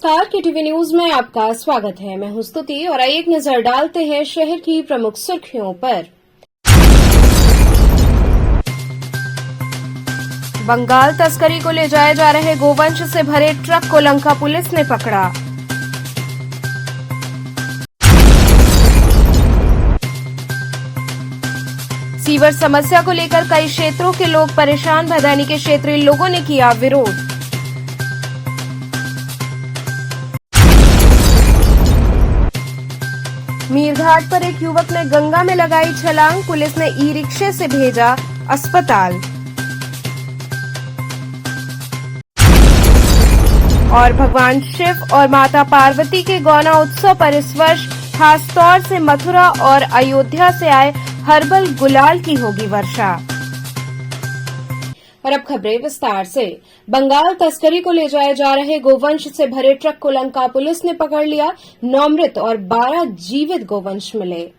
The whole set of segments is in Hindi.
नमस्कार, केटीवी न्यूज में आपका स्वागत है। मैं हूं स्तुति और आइए एक नजर डालते हैं शहर की प्रमुख सुर्खियों पर। बंगाल तस्करी को ले जाए जा रहे गोवंश से भरे ट्रक को लंका पुलिस ने पकड़ा। सीवर समस्या को लेकर कई क्षेत्रों के लोग परेशान, भदैनी के क्षेत्रीय लोगों ने किया विरोध। मीरघाट पर एक युवक ने गंगा में लगाई छलांग, पुलिस ने ई रिक्शे से भेजा अस्पताल। और भगवान शिव और माता पार्वती के गौना उत्सव पर इस वर्ष खासतौर से मथुरा और अयोध्या से आए हर्बल गुलाल की होगी वर्षा। और अब खबरें विस्तार से। बंगाल तस्करी को ले जाए जा रहे गोवंश से भरे ट्रक को लंका पुलिस ने पकड़ लिया। 9 मृत और 12 जीवित गोवंश मिले।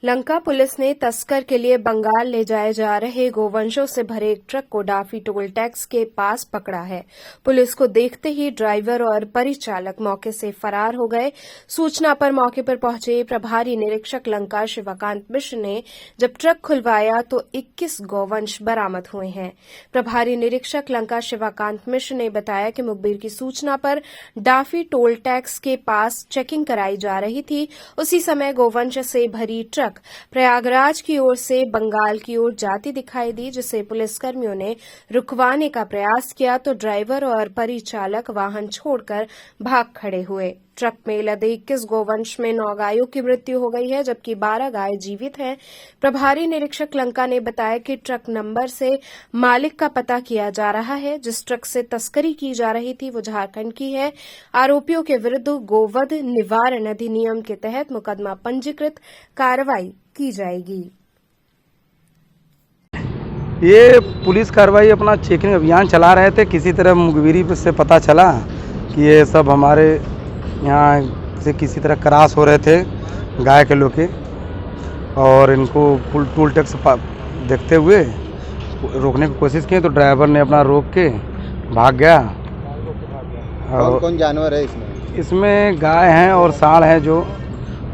लंका पुलिस ने तस्कर के लिए बंगाल ले जाए जा रहे गोवंशों से भरे एक ट्रक को डाफी टोल टैक्स के पास पकड़ा है। पुलिस को देखते ही ड्राइवर और परिचालक मौके से फरार हो गए। सूचना पर मौके पर पहुंचे प्रभारी निरीक्षक लंका शिवकांत मिश्र ने जब ट्रक खुलवाया तो 21 गोवंश बरामद हुए हैं। प्रभारी निरीक्षक लंका शिवकांत मिश्र ने बताया कि मुखबिर की सूचना पर डाफी टोल टैक्स के पास चेकिंग कराई जा रही थी। उसी समय गोवंश से भरी ट्रक प्रयागराज की ओर से बंगाल की ओर जाती दिखाई दी, जिसे पुलिसकर्मियों ने रुकवाने का प्रयास किया तो ड्राइवर और परिचालक वाहन छोड़कर भाग खड़े हुए। ट्रक में लदे 21 गोवंश में 9 गायों की मृत्यु हो गई है, जबकि 12 गाय जीवित हैं। प्रभारी निरीक्षक लंका ने बताया कि ट्रक नंबर से मालिक का पता किया जा रहा है। जिस ट्रक से तस्करी की जा रही थी वो झारखंड की है। आरोपियों के विरुद्ध गोवध निवारण अधिनियम के तहत मुकदमा पंजीकृत कार्रवाई की जाएगी। ये पुलिस कार्रवाई अपना चेकिंग अभियान चला रहे थे। किसी तरह मुखबिरी से पता चला कि ये सब हमारे यहाँ से किसी तरह क्रॉस हो रहे थे गाय के लोग के, और इनको फुल टोल टैक्स देखते हुए रोकने की कोशिश की तो ड्राइवर ने अपना रोक के भाग गया। और कौन जानवर है इसमें? इसमें गाय हैं और सांड है, जो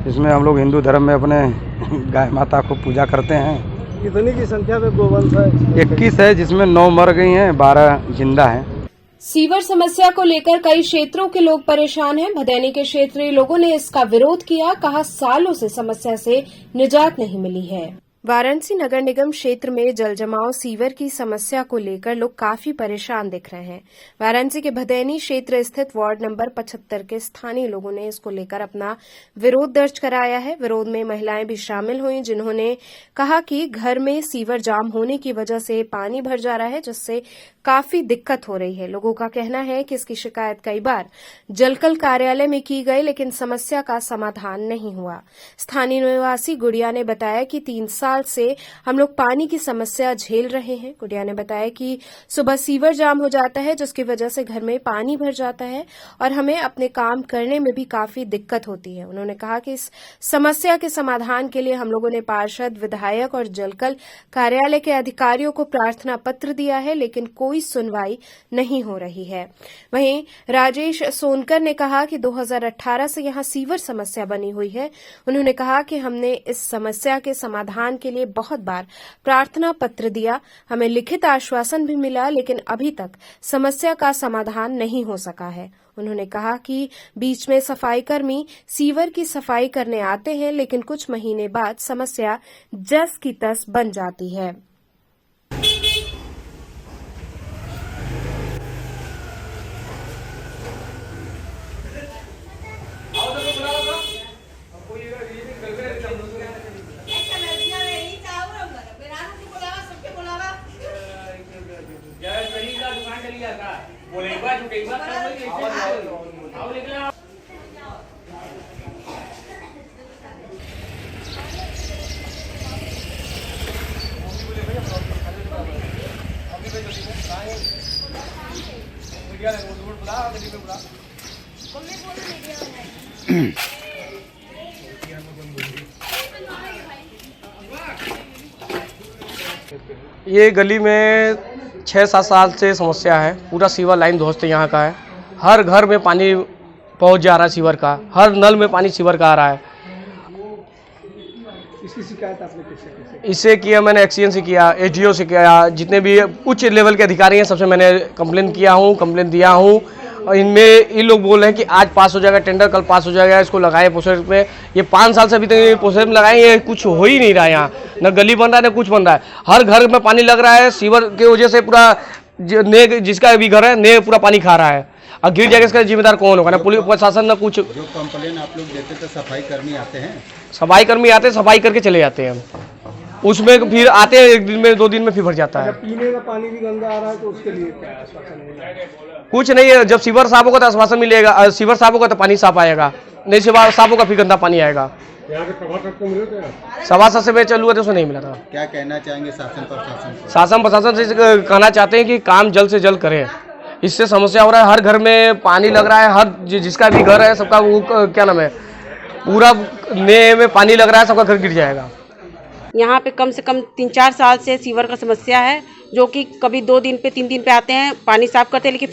इसमें हम लोग हिंदू धर्म में अपने गाय माता को पूजा करते हैं। कितनी की संख्या में गोवंश है? 21 है, जिसमें 9 मर गई हैं, 12 जिंदा हैं। सीवर समस्या को लेकर कई क्षेत्रों के लोग परेशान हैं। भदैनी के क्षेत्रीय लोगों ने इसका विरोध किया। कहा, सालों से समस्या से निजात नहीं मिली है। वाराणसी नगर निगम क्षेत्र में जल जमाव सीवर की समस्या को लेकर लोग काफी परेशान दिख रहे हैं। वाराणसी के भदैनी क्षेत्र स्थित वार्ड नंबर 75 के स्थानीय लोगों ने इसको लेकर अपना विरोध दर्ज कराया है। विरोध में महिलाएं भी शामिल हुई, जिन्होंने कहा कि घर में सीवर जाम होने की वजह से पानी भर जा रहा है, जिससे काफी दिक्कत हो रही है। लोगों का कहना है कि इसकी शिकायत कई बार जलकल कार्यालय में की गई, लेकिन समस्या का समाधान नहीं हुआ। स्थानीय निवासी गुड़िया ने बताया कि 3 साल से हम लोग पानी की समस्या झेल रहे हैं। गुड़िया ने बताया कि सुबह सीवर जाम हो जाता है, जिसकी वजह से घर में पानी भर जाता है और हमें अपने काम करने में भी काफी दिक्कत होती है। उन्होंने कहा कि इस समस्या के समाधान के लिए हम लोगों ने पार्षद, विधायक और जलकल कार्यालय के अधिकारियों को प्रार्थना पत्र दिया है, लेकिन कोई सुनवाई नहीं हो रही है। वहीं राजेश सोनकर ने कहा कि 2018 से यहां सीवर समस्या बनी हुई है। उन्होंने कहा कि हमने इस समस्या के समाधान के लिए बहुत बार प्रार्थना पत्र दिया, हमें लिखित आश्वासन भी मिला, लेकिन अभी तक समस्या का समाधान नहीं हो सका है। उन्होंने कहा कि बीच में सफाई कर्मी सीवर की सफाई करने आते हैं, लेकिन कुछ महीने बाद समस्या जस की तस बन जाती है। ये गली में 6-7 साल से समस्या है। पूरा सीवर लाइन ध्वस्त यहाँ का है। हर घर में पानी पहुंच जा रहा है सीवर का, हर नल में पानी सीवर का आ रहा है। इसकी शिकायत आपने किससे इससे किया मैंने, एक्सीएन से किया, एसडीओ से किया, जितने भी उच्च लेवल के अधिकारी हैं सबसे मैंने कंप्लेन किया हूँ, कंप्लेन दिया हूँ। और इनमें ये लोग बोल रहे हैं कि आज पास हो जाएगा टेंडर, कल पास हो जाएगा, इसको लगाए प्रोसेस में। ये 5 साल से अभी तक ये प्रोसेस में लगाए, ये कुछ हो ही नहीं रहा है। यहाँ न गली बन रहा है न कुछ बन रहा है। हर घर में पानी लग रहा है, सीवर की वजह से पूरा जिसका भी घर है ने पूरा पानी खा रहा है। और गिर जाएगा इसका जिम्मेदार कौन होगा? ना पुलिस प्रशासन न कुछ। जो कंप्लेन आप लोग देते थे, सफाई कर्मी आते हैं? सफाई कर्मी आते हैं, सफाई करके चले जाते हैं। उसमें फिर आते हैं 1 दिन में 2 दिन में फिर भर जाता है। पीने का पानी भी गंदा आ रहा है, तो उसके लिए क्या आश्वासन मिला? कुछ नहीं है, जब सीवर साफ होगा तो आश्वासन मिलेगा, सीवर साफ होगा तो पानी साफ आएगा, नहीं सीवर साफ होगा फिर गंदा पानी आएगा। यहाँ के सभासद को मिले थे? सभासद से मैं चालू है तो उसे नहीं मिला था। क्या कहना चाहेंगे शासन प्रशासन को? शासन प्रशासन से कहना चाहते हैं कि काम जल्द से जल्द करें, इससे समस्या हो रहा है। हर घर में पानी लग रहा है, हर जिसका भी घर है सबका वो क्या नाम है, पूरा नए में पानी लग रहा है, सबका घर गिर जाएगा। यहाँ पे कम से कम 3-4 साल से सीवर का समस्या है, जो कि कभी 2 दिन पे 3 दिन पे आते हैं, पानी साफ करते हैं, लेकिन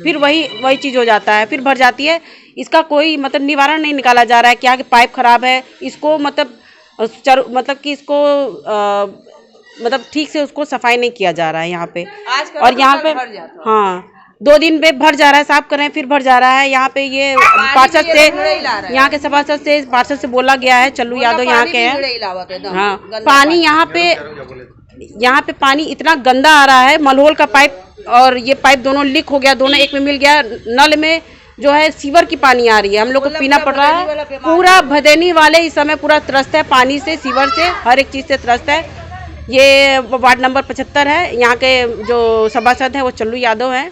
फिर वही चीज़ हो जाता है, फिर भर जाती है। इसका कोई मतलब निवारण नहीं निकाला जा रहा है। क्या कि पाइप खराब है, इसको मतलब कि इसको मतलब ठीक से उसको सफाई नहीं किया जा रहा है यहाँ पे। और यहाँ पे हाँ 2 दिन पे भर जा रहा है, साफ कर रहे हैं फिर भर जा रहा है। यहाँ पे ये पार्षद से, यहाँ के सभासद से, पार्षद से बोला गया है, चल्लू यादव यहाँ के हैं। हाँ पानी यहाँ पे पानी इतना गंदा आ रहा है, मलहोल का पाइप और ये पाइप दोनों लीक हो गया, दोनों एक में मिल गया। नल में जो है सीवर की पानी आ रही है, हम लोग को पीना पड़ रहा है। पूरा भदैनी वाले इस समय पूरा त्रस्त है पानी से, सीवर से, हर एक चीज़ से त्रस्त है। ये वार्ड नंबर 75 है। यहाँ के जो सभासद हैं वो चल्लू यादव हैं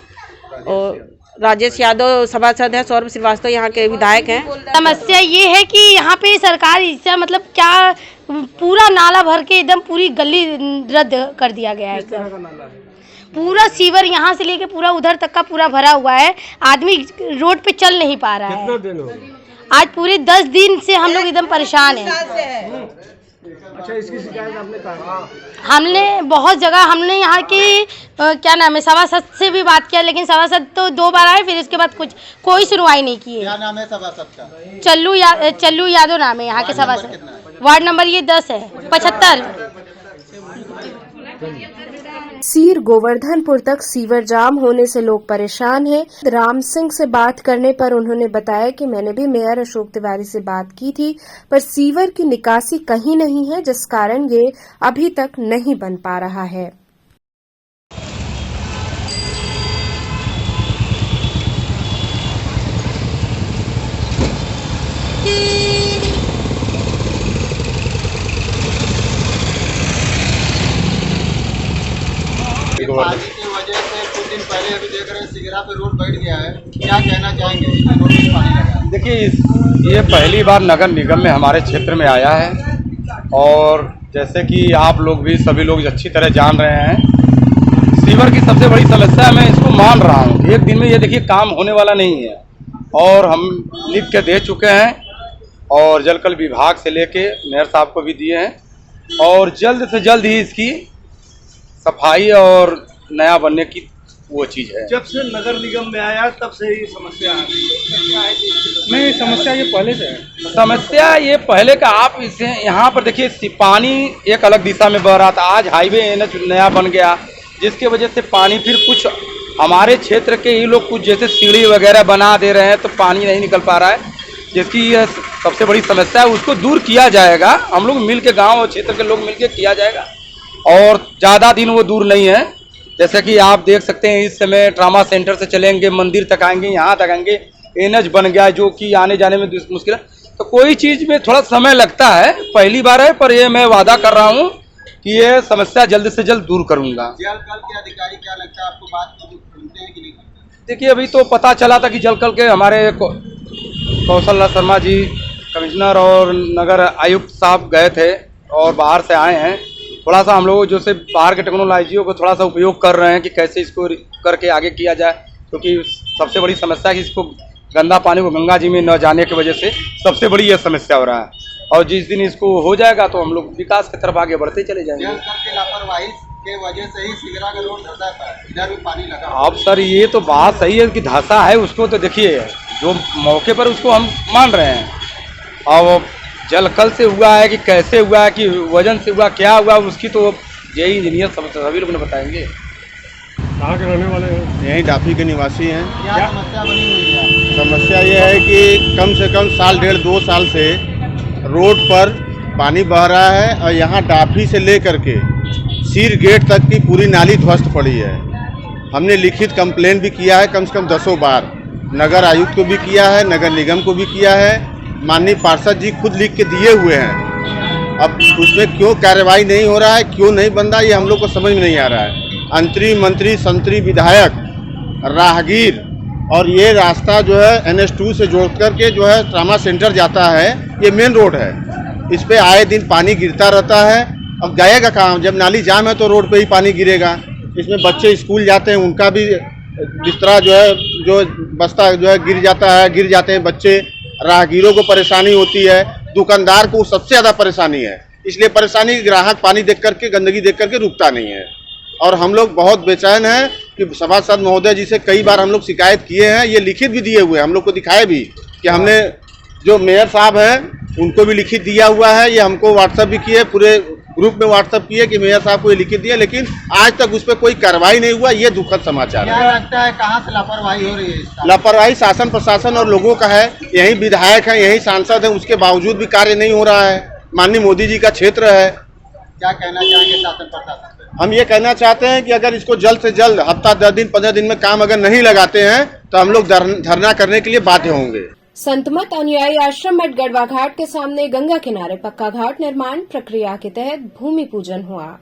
और राजेश यादव सभासद है, सौरभ श्रीवास्तव यहाँ के विधायक हैं। समस्या ये है कि यहाँ पे सरकार इससे मतलब क्या पूरा नाला भर के एकदम पूरी गली रद्द कर दिया गया है। पूरा सीवर यहाँ से लेके पूरा उधर तक का पूरा भरा हुआ है, आदमी रोड पे चल नहीं पा रहा है। आज पूरे 10 दिन से हम लोग एकदम परेशान हैं। अच्छा, इसकी शिकायत आपने कहा? हमने बहुत जगह, हमने यहाँ की क्या नाम है सभासद से भी बात किया, लेकिन सभासद तो 2 बार आए, फिर इसके बाद कोई सुनवाई नहीं की है। क्या नाम है सभासद का? चल्लू यादव नाम है यहाँ के सभासद। वार्ड नंबर ये 10 है, 75। सीर गोवर्धनपुर तक सीवर जाम होने से लोग परेशान हैं। राम सिंह से बात करने पर उन्होंने बताया कि मैंने भी मेयर अशोक तिवारी से बात की थी, पर सीवर की निकासी कहीं नहीं है, जिस कारण ये अभी तक नहीं बन पा रहा है। पानी की वजह से कुछ दिन पहले अभी देख रहे हैं सिगरा पे रोड बैठ गया है, क्या कहना चाहेंगे? देखिए, ये पहली बार नगर निगम में हमारे क्षेत्र में आया है और जैसे कि आप लोग भी सभी लोग अच्छी तरह जान रहे हैं, सीवर की सबसे बड़ी समस्या मैं इसको मान रहा हूँ। एक दिन में ये देखिए काम होने वाला नहीं है और हम लिख के दे चुके हैं और जलकल विभाग से लेके मेयर साहब को भी दिए हैं और जल्द से जल्द ही इसकी सफाई और नया बनने की वो चीज़ है। जब से नगर निगम में आया तब से ही समस्या आ रही है। नहीं, समस्या ये पहले से है। समस्या ये पहले का, आप इसे यहाँ पर देखिए पानी एक अलग दिशा में बह रहा था, आज हाईवे एनएच नया बन गया, जिसके वजह से पानी फिर कुछ हमारे क्षेत्र के ही लोग कुछ जैसे सीढ़ी वगैरह बना दे रहे हैं तो पानी नहीं निकल पा रहा है, जिसकी यह सबसे बड़ी समस्या है। उसको दूर किया जाएगा, हम लोग मिल के, गाँव और क्षेत्र के लोग मिल के किया जाएगा और ज़्यादा दिन वो दूर नहीं है। जैसे कि आप देख सकते हैं इस समय ट्रामा सेंटर से चलेंगे, मंदिर तक आएंगे, यहाँ तक आएंगे, एनएच बन गया जो कि आने जाने में मुश्किल है। तो कोई चीज़ में थोड़ा समय लगता है, पहली बार है, पर ये मैं वादा कर रहा हूँ कि ये समस्या जल्द से जल्द दूर करूँगा। जल कल के अधिकारी क्या लगता है आपको, बात सुनते हैं कि नहीं? देखिए, अभी तो पता चला था कि जल कल के हमारे कौशल शर्मा जी कमिश्नर और नगर आयुक्त साहब गए थे और बाहर से आए हैं। थोड़ा सा हम लोग जो से बाहर के टेक्नोलॉजियों को थोड़ा सा उपयोग कर रहे हैं कि कैसे इसको करके आगे किया जाए, क्योंकि सबसे बड़ी समस्या है कि इसको गंदा पानी को गंगा जी में न जाने की वजह से सबसे बड़ी यह समस्या हो रहा है। और जिस दिन इसको हो जाएगा तो हम लोग विकास की तरफ आगे बढ़ते चले जाएंगे। जल कल की लापरवाही के वजह से ही सिगरा का रोड धंसा था, इधर भी पानी लगा। अब सर ये तो बात सही है कि धंसा है, उसको तो देखिए जो मौके पर उसको हम मान रहे हैं। अब जल कल से हुआ है कि कैसे हुआ है कि वजन से हुआ क्या हुआ, उसकी तो यही इंजीनियर सभी लोग ने बताएंगे। कहाँ के रहने वाले हैं? यहीं डाफी के निवासी हैं। क्या समस्या बनी हुई है? समस्या ये है कि कम से कम साल 1.5-2 साल से रोड पर पानी बह रहा है और यहाँ डाफी से लेकर के सीर गेट तक की पूरी नाली ध्वस्त पड़ी है। हमने लिखित कंप्लेन भी किया है कम से कम 10 बार, नगर आयुक्त को भी किया है, नगर निगम को भी किया है, माननीय पार्षद जी खुद लिख के दिए हुए हैं। अब उसमें क्यों कार्रवाई नहीं हो रहा है, क्यों नहीं बन रहा है, ये हम लोग को समझ में नहीं आ रहा है। अंतरी मंत्री संतरी विधायक राहगीर और ये रास्ता जो है NH2 से जोड़ करके जो है ट्रामा सेंटर जाता है, ये मेन रोड है। इस पे आए दिन पानी गिरता रहता है। अब जाएगा कहाँ? जब नाली जाम है तो रोड पे ही पानी गिरेगा। इसमें बच्चे स्कूल जाते हैं, उनका भी बिस्तरा जो है जो बस्ता जो है गिर जाते हैं बच्चे। राहगीरों को परेशानी होती है, दुकानदार को सबसे ज़्यादा परेशानी है। इसलिए परेशानी ग्राहक पानी देख करके, गंदगी देख करके रुकता नहीं है। और हम लोग बहुत बेचैन हैं कि सभासद महोदय जी से कई बार हम लोग शिकायत किए हैं, ये लिखित भी दिए हुए हैं, हम लोग को दिखाए भी कि हमने जो मेयर साहब हैं उनको भी लिखित दिया हुआ है। ये हमको व्हाट्सएप भी किए, पूरे ग्रुप में व्हाट्सएप किए कि मेयर साहब को ये लिखित दिया, लेकिन आज तक उस पर कोई कार्रवाई नहीं हुआ। ये दुखद समाचार है। क्या लगता है कहाँ से लापरवाही हो रही है? लापरवाही शासन प्रशासन और लोगों का है। यही विधायक है, यही सांसद है, उसके बावजूद भी कार्य नहीं हो रहा है। माननीय मोदी जी का क्षेत्र है। क्या कहना चाहेंगे शासन प्रशासन से? हम ये कहना चाहते हैं कि अगर इसको जल्द से जल्द हफ्ता 10 दिन 15 दिन में काम अगर नहीं लगाते हैं तो हम लोग धरना करने के लिए बाध्य होंगे। संतमत अनुयायी आश्रम मठ गढ़वा घाट के सामने गंगा किनारे पक्का घाट निर्माण प्रक्रिया के तहत भूमि पूजन हुआ।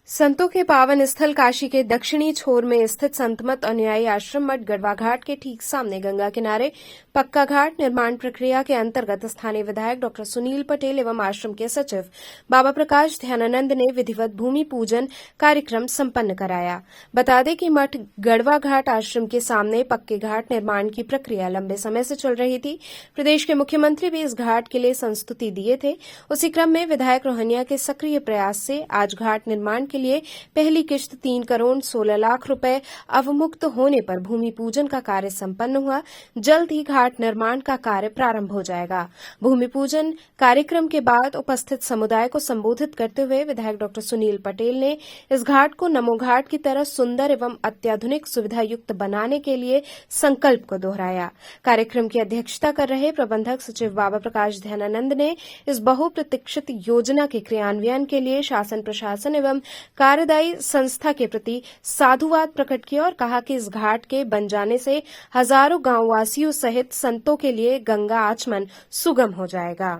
संतों के पावन स्थल काशी के दक्षिणी छोर में स्थित संतमत अनुयायी आश्रम मठ गढ़वा घाट के ठीक सामने गंगा किनारे पक्का घाट निर्माण प्रक्रिया के अंतर्गत स्थानीय विधायक डॉ सुनील पटेल एवं आश्रम के सचिव बाबा प्रकाश ध्यानानंद ने विधिवत भूमि पूजन कार्यक्रम संपन्न कराया। बता दें कि मठ गढ़वा घाट आश्रम के सामने पक्के घाट निर्माण की प्रक्रिया लंबे समय से चल रही थी। प्रदेश के मुख्यमंत्री भी इस घाट के लिए संस्तुति दिए थे। उसी क्रम में विधायक रोहनिया के सक्रिय प्रयास से आज घाट निर्माण के लिए पहली किश्त 3 करोड़ 16 लाख रुपए अवमुक्त होने पर भूमि पूजन का कार्य संपन्न हुआ। जल्द ही घाट निर्माण का कार्य प्रारंभ हो जाएगा। भूमि पूजन कार्यक्रम के बाद उपस्थित समुदाय को संबोधित करते हुए विधायक डॉ सुनील पटेल ने इस घाट को नमो घाट की तरह सुंदर एवं अत्याधुनिक सुविधा युक्त बनाने के लिए संकल्प को दोहराया। कार्यक्रम की अध्यक्षता कर रहे प्रबंधक सचिव बाबा प्रकाश ध्यानानंद ने इस बहुप्रतीक्षित योजना के क्रियान्वयन के लिए शासन प्रशासन एवं कार्यदायी संस्था के प्रति साधुवाद प्रकट किया और कहा कि इस घाट के बन जाने से हजारों गांववासियों सहित संतों के लिए गंगा आचमन सुगम हो जाएगा।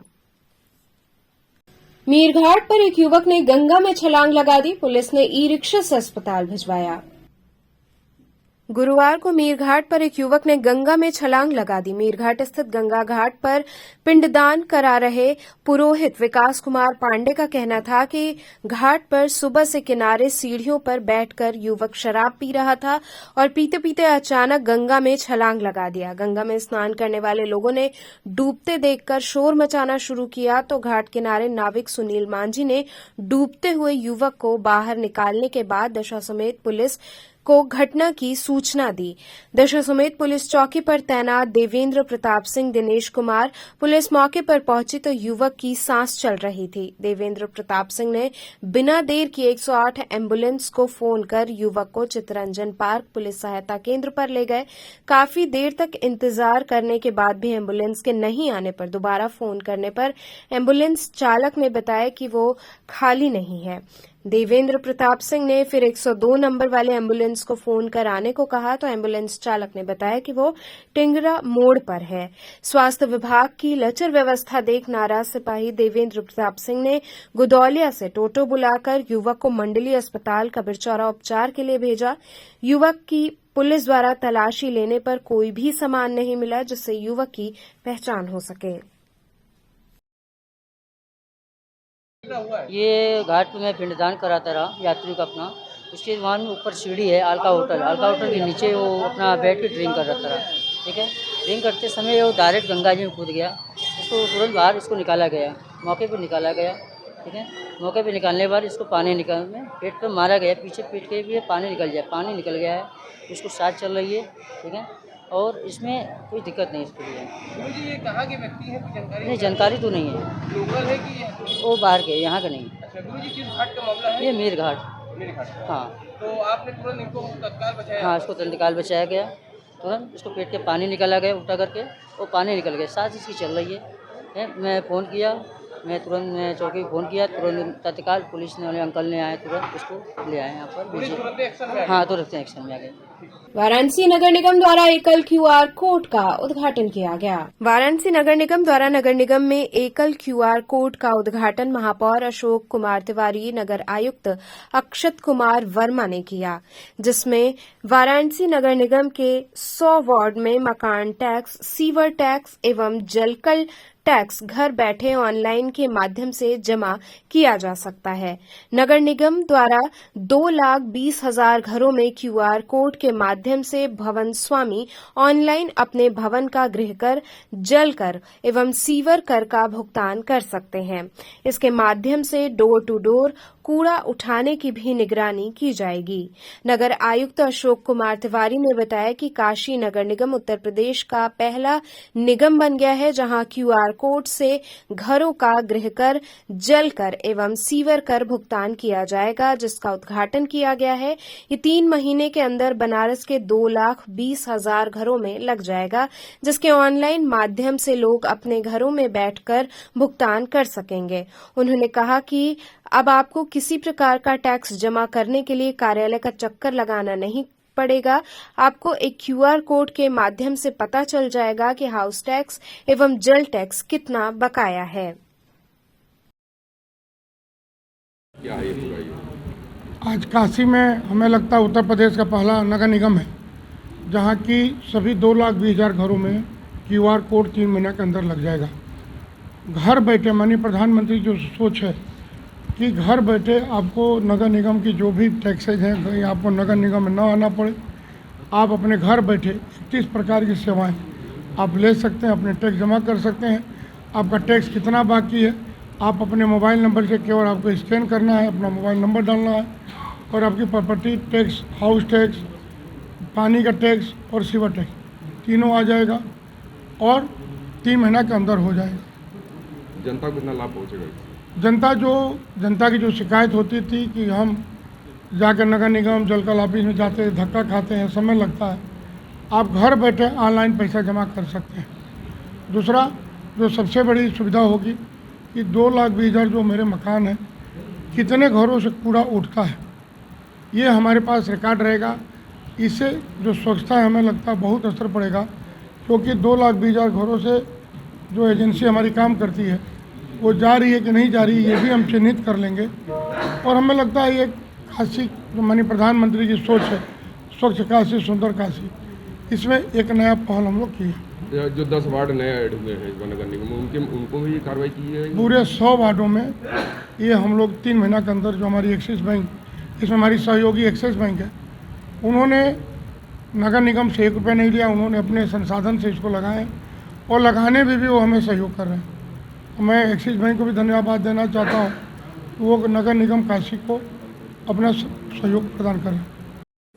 मीरघाट पर एक युवक ने गंगा में छलांग लगा दी, पुलिस ने ई-रिक्शा से अस्पताल भिजवाया। गुरुवार को मीरघाट पर एक युवक ने गंगा में छलांग लगा दी। मीरघाट स्थित गंगा घाट पर पिंडदान करा रहे पुरोहित विकास कुमार पांडे का कहना था कि घाट पर सुबह से किनारे सीढ़ियों पर बैठकर युवक शराब पी रहा था और पीते पीते अचानक गंगा में छलांग लगा दिया। गंगा में स्नान करने वाले लोगों ने डूबते देखकर शोर मचाना शुरू किया तो घाट किनारे नाविक सुनील मांझी ने डूबते हुए युवक को बाहर निकालने के बाद दशा समेत पुलिस को घटना की सूचना दी। दशा समेत पुलिस चौकी पर तैनात देवेंद्र प्रताप सिंह, दिनेश कुमार पुलिस मौके पर पहुंची तो युवक की सांस चल रही थी। देवेंद्र प्रताप सिंह ने बिना देर किए 108 एम्बुलेंस को फोन कर युवक को चित्तरंजन पार्क पुलिस सहायता केंद्र पर ले गए। काफी देर तक इंतजार करने के बाद भी एम्बुलेंस के नहीं आने पर दोबारा फोन करने पर एम्बुलेंस चालक ने बताया कि वो खाली नहीं है। देवेंद्र प्रताप सिंह ने फिर 102 नंबर वाले एम्बुलेंस को फोन कर आने को कहा तो एम्बुलेंस चालक ने बताया कि वो टिंगरा मोड़ पर है। स्वास्थ्य विभाग की लचर व्यवस्था देख नाराज सिपाही देवेंद्र प्रताप सिंह ने गुदौलिया से टोटो बुलाकर युवक को मंडलीय अस्पताल कबीरचौरा उपचार के लिए भेजा। युवक की पुलिस द्वारा तलाशी लेने पर कोई भी सामान नहीं मिला जिससे युवक की पहचान हो सके। ये घाट पे मैं पिंडदान कराता रहा यात्री का अपना। उसके वहाँ में ऊपर सीढ़ी है अलका होटल के नीचे वो अपना बैठ के ड्रिंक कर रहा था। ठीक है, ड्रिंक करते समय वो डायरेक्ट गंगा जी में कूद गया। उसको तुरंत बाहर इसको निकाला गया, मौके पर निकाला गया। ठीक है। मौके पे निकालने के बाद इसको पानी निकालने पेट पे मारा गया, पीछे पीट के भी पानी निकल गया है, इसको सांस चल रही है, ठीक है। और इसमें कोई दिक्कत नहीं इसके लिए। ये कहाँ के व्यक्ति है, कोई जानकारी नहीं, जानकारी तो नहीं है, लोकल है कि वो बाहर के, यहाँ का नहीं। अच्छा गुरुजी, किस घाट का मामला है? ये मीर घाट। मेरे घाट। हाँ तो आपने तुरंत इनको तत्काल बचाया? हाँ, इसको तत्काल बचाया गया, तुरंत इसको पेट के पानी निकाला गया उल्टा करके, वो पानी निकल गया, सांस इसकी चल रही है। मैं फ़ोन किया, मैं चौकी फ़ोन किया, तुरंत तत्काल पुलिस ने वाले अंकल ने आए, तुरंत उसको ले आए यहाँ पर। पुलिस तुरंत एक्शन में आ गई? हाँ, तुरंत एक्शन में आ गए। वाराणसी नगर निगम द्वारा एकल QR कोड का उद्घाटन किया गया। वाराणसी नगर निगम द्वारा नगर निगम में एकल QR कोड का उद्घाटन महापौर अशोक कुमार तिवारी, नगर आयुक्त अक्षत कुमार वर्मा ने किया, जिसमें वाराणसी नगर निगम के 100 वार्ड में मकान टैक्स, सीवर टैक्स एवं जलकल टैक्स घर बैठे ऑनलाइन के माध्यम से जमा किया जा सकता है। नगर निगम द्वारा 2,20,000 घरों में QR कोड के माध्यम से भवन स्वामी ऑनलाइन अपने भवन का गृह कर, जल कर एवं सीवर कर का भुगतान कर सकते हैं। इसके माध्यम से डोर टू डोर कूड़ा उठाने की भी निगरानी की जाएगी। नगर आयुक्त अशोक कुमार तिवारी ने बताया कि काशी नगर निगम उत्तर प्रदेश का पहला निगम बन गया है, जहां QR कोड से घरों का गृह कर, जल कर एवं सीवर कर भुगतान किया जाएगा, जिसका उद्घाटन किया गया है। ये 3 महीने के अंदर बनारस के 2,20,000 घरों में लग जाएगा, जिसके ऑनलाइन माध्यम से लोग अपने घरों में बैठकर भुगतान कर सकेंगे। उन्होंने कहा कि अब आपको किसी प्रकार का टैक्स जमा करने के लिए कार्यालय का चक्कर लगाना नहीं पड़ेगा। आपको एक QR कोड के माध्यम से पता चल जाएगा कि हाउस टैक्स एवं जल टैक्स कितना बकाया है। क्या है ये पूरा? आज काशी में हमें लगता है उत्तर प्रदेश का पहला नगर निगम है, जहां की सभी 2,20,000 घरों में QR कोड 3 महीने के अंदर लग जाएगा। घर बैठे माननीय प्रधानमंत्री जो सोच है कि घर बैठे आपको नगर निगम की जो भी टैक्सेज हैं कहीं आपको नगर निगम में न आना पड़े, आप अपने घर बैठे 31 प्रकार की सेवाएं आप ले सकते हैं, अपने टैक्स जमा कर सकते हैं। आपका टैक्स कितना बाकी है आप अपने मोबाइल नंबर से केवल आपको स्कैन करना है, अपना मोबाइल नंबर डालना है और आपकी प्रॉपर्टी टैक्स, हाउस टैक्स, पानी का टैक्स और सीवर टैक्स तीनों आ जाएगा और 3 महीना के अंदर हो जाएगा। जनता को कितना लाभ पहुँचेगा? जनता की जो शिकायत होती थी कि हम जाकर नगर निगम जलकल ऑफिस में जाते हैं, धक्का खाते हैं, समय लगता है, आप घर बैठे ऑनलाइन पैसा जमा कर सकते हैं। दूसरा जो सबसे बड़ी सुविधा होगी कि 2,20,000 जो मेरे मकान हैं, कितने घरों से कूड़ा उठता है, ये हमारे पास रिकॉर्ड रहेगा। इससे जो स्वच्छता है हमें लगता है बहुत असर पड़ेगा, क्योंकि 2,20,000 घरों से जो एजेंसी हमारी काम करती है वो जा रही है कि नहीं जा रही है, ये भी हम चिन्हित कर लेंगे। और हमें लगता है ये काशी जो माननीय प्रधानमंत्री की सोच है, स्वच्छ काशी सुंदर काशी, इसमें एक नया पहल हम लोग किए। जो 10 वार्ड नए ऐड हुए हैं इस नगर निगम में, उनको भी कार्रवाई की है? पूरे 100 वार्डों में ये हम लोग 3 महीना के अंदर, जो हमारी एक्सिस बैंक, इसमें हमारी सहयोगी एक्सिस बैंक है, उन्होंने नगर निगम से 1 रुपया नहीं लिया, उन्होंने अपने संसाधन से इसको लगाए और लगाने में भी वो हमें सहयोग कर रहे हैं। मैं एक्सिस बैंक को भी धन्यवाद देना चाहता हूँ कि वो नगर निगम काशी को अपना सहयोग प्रदान करें।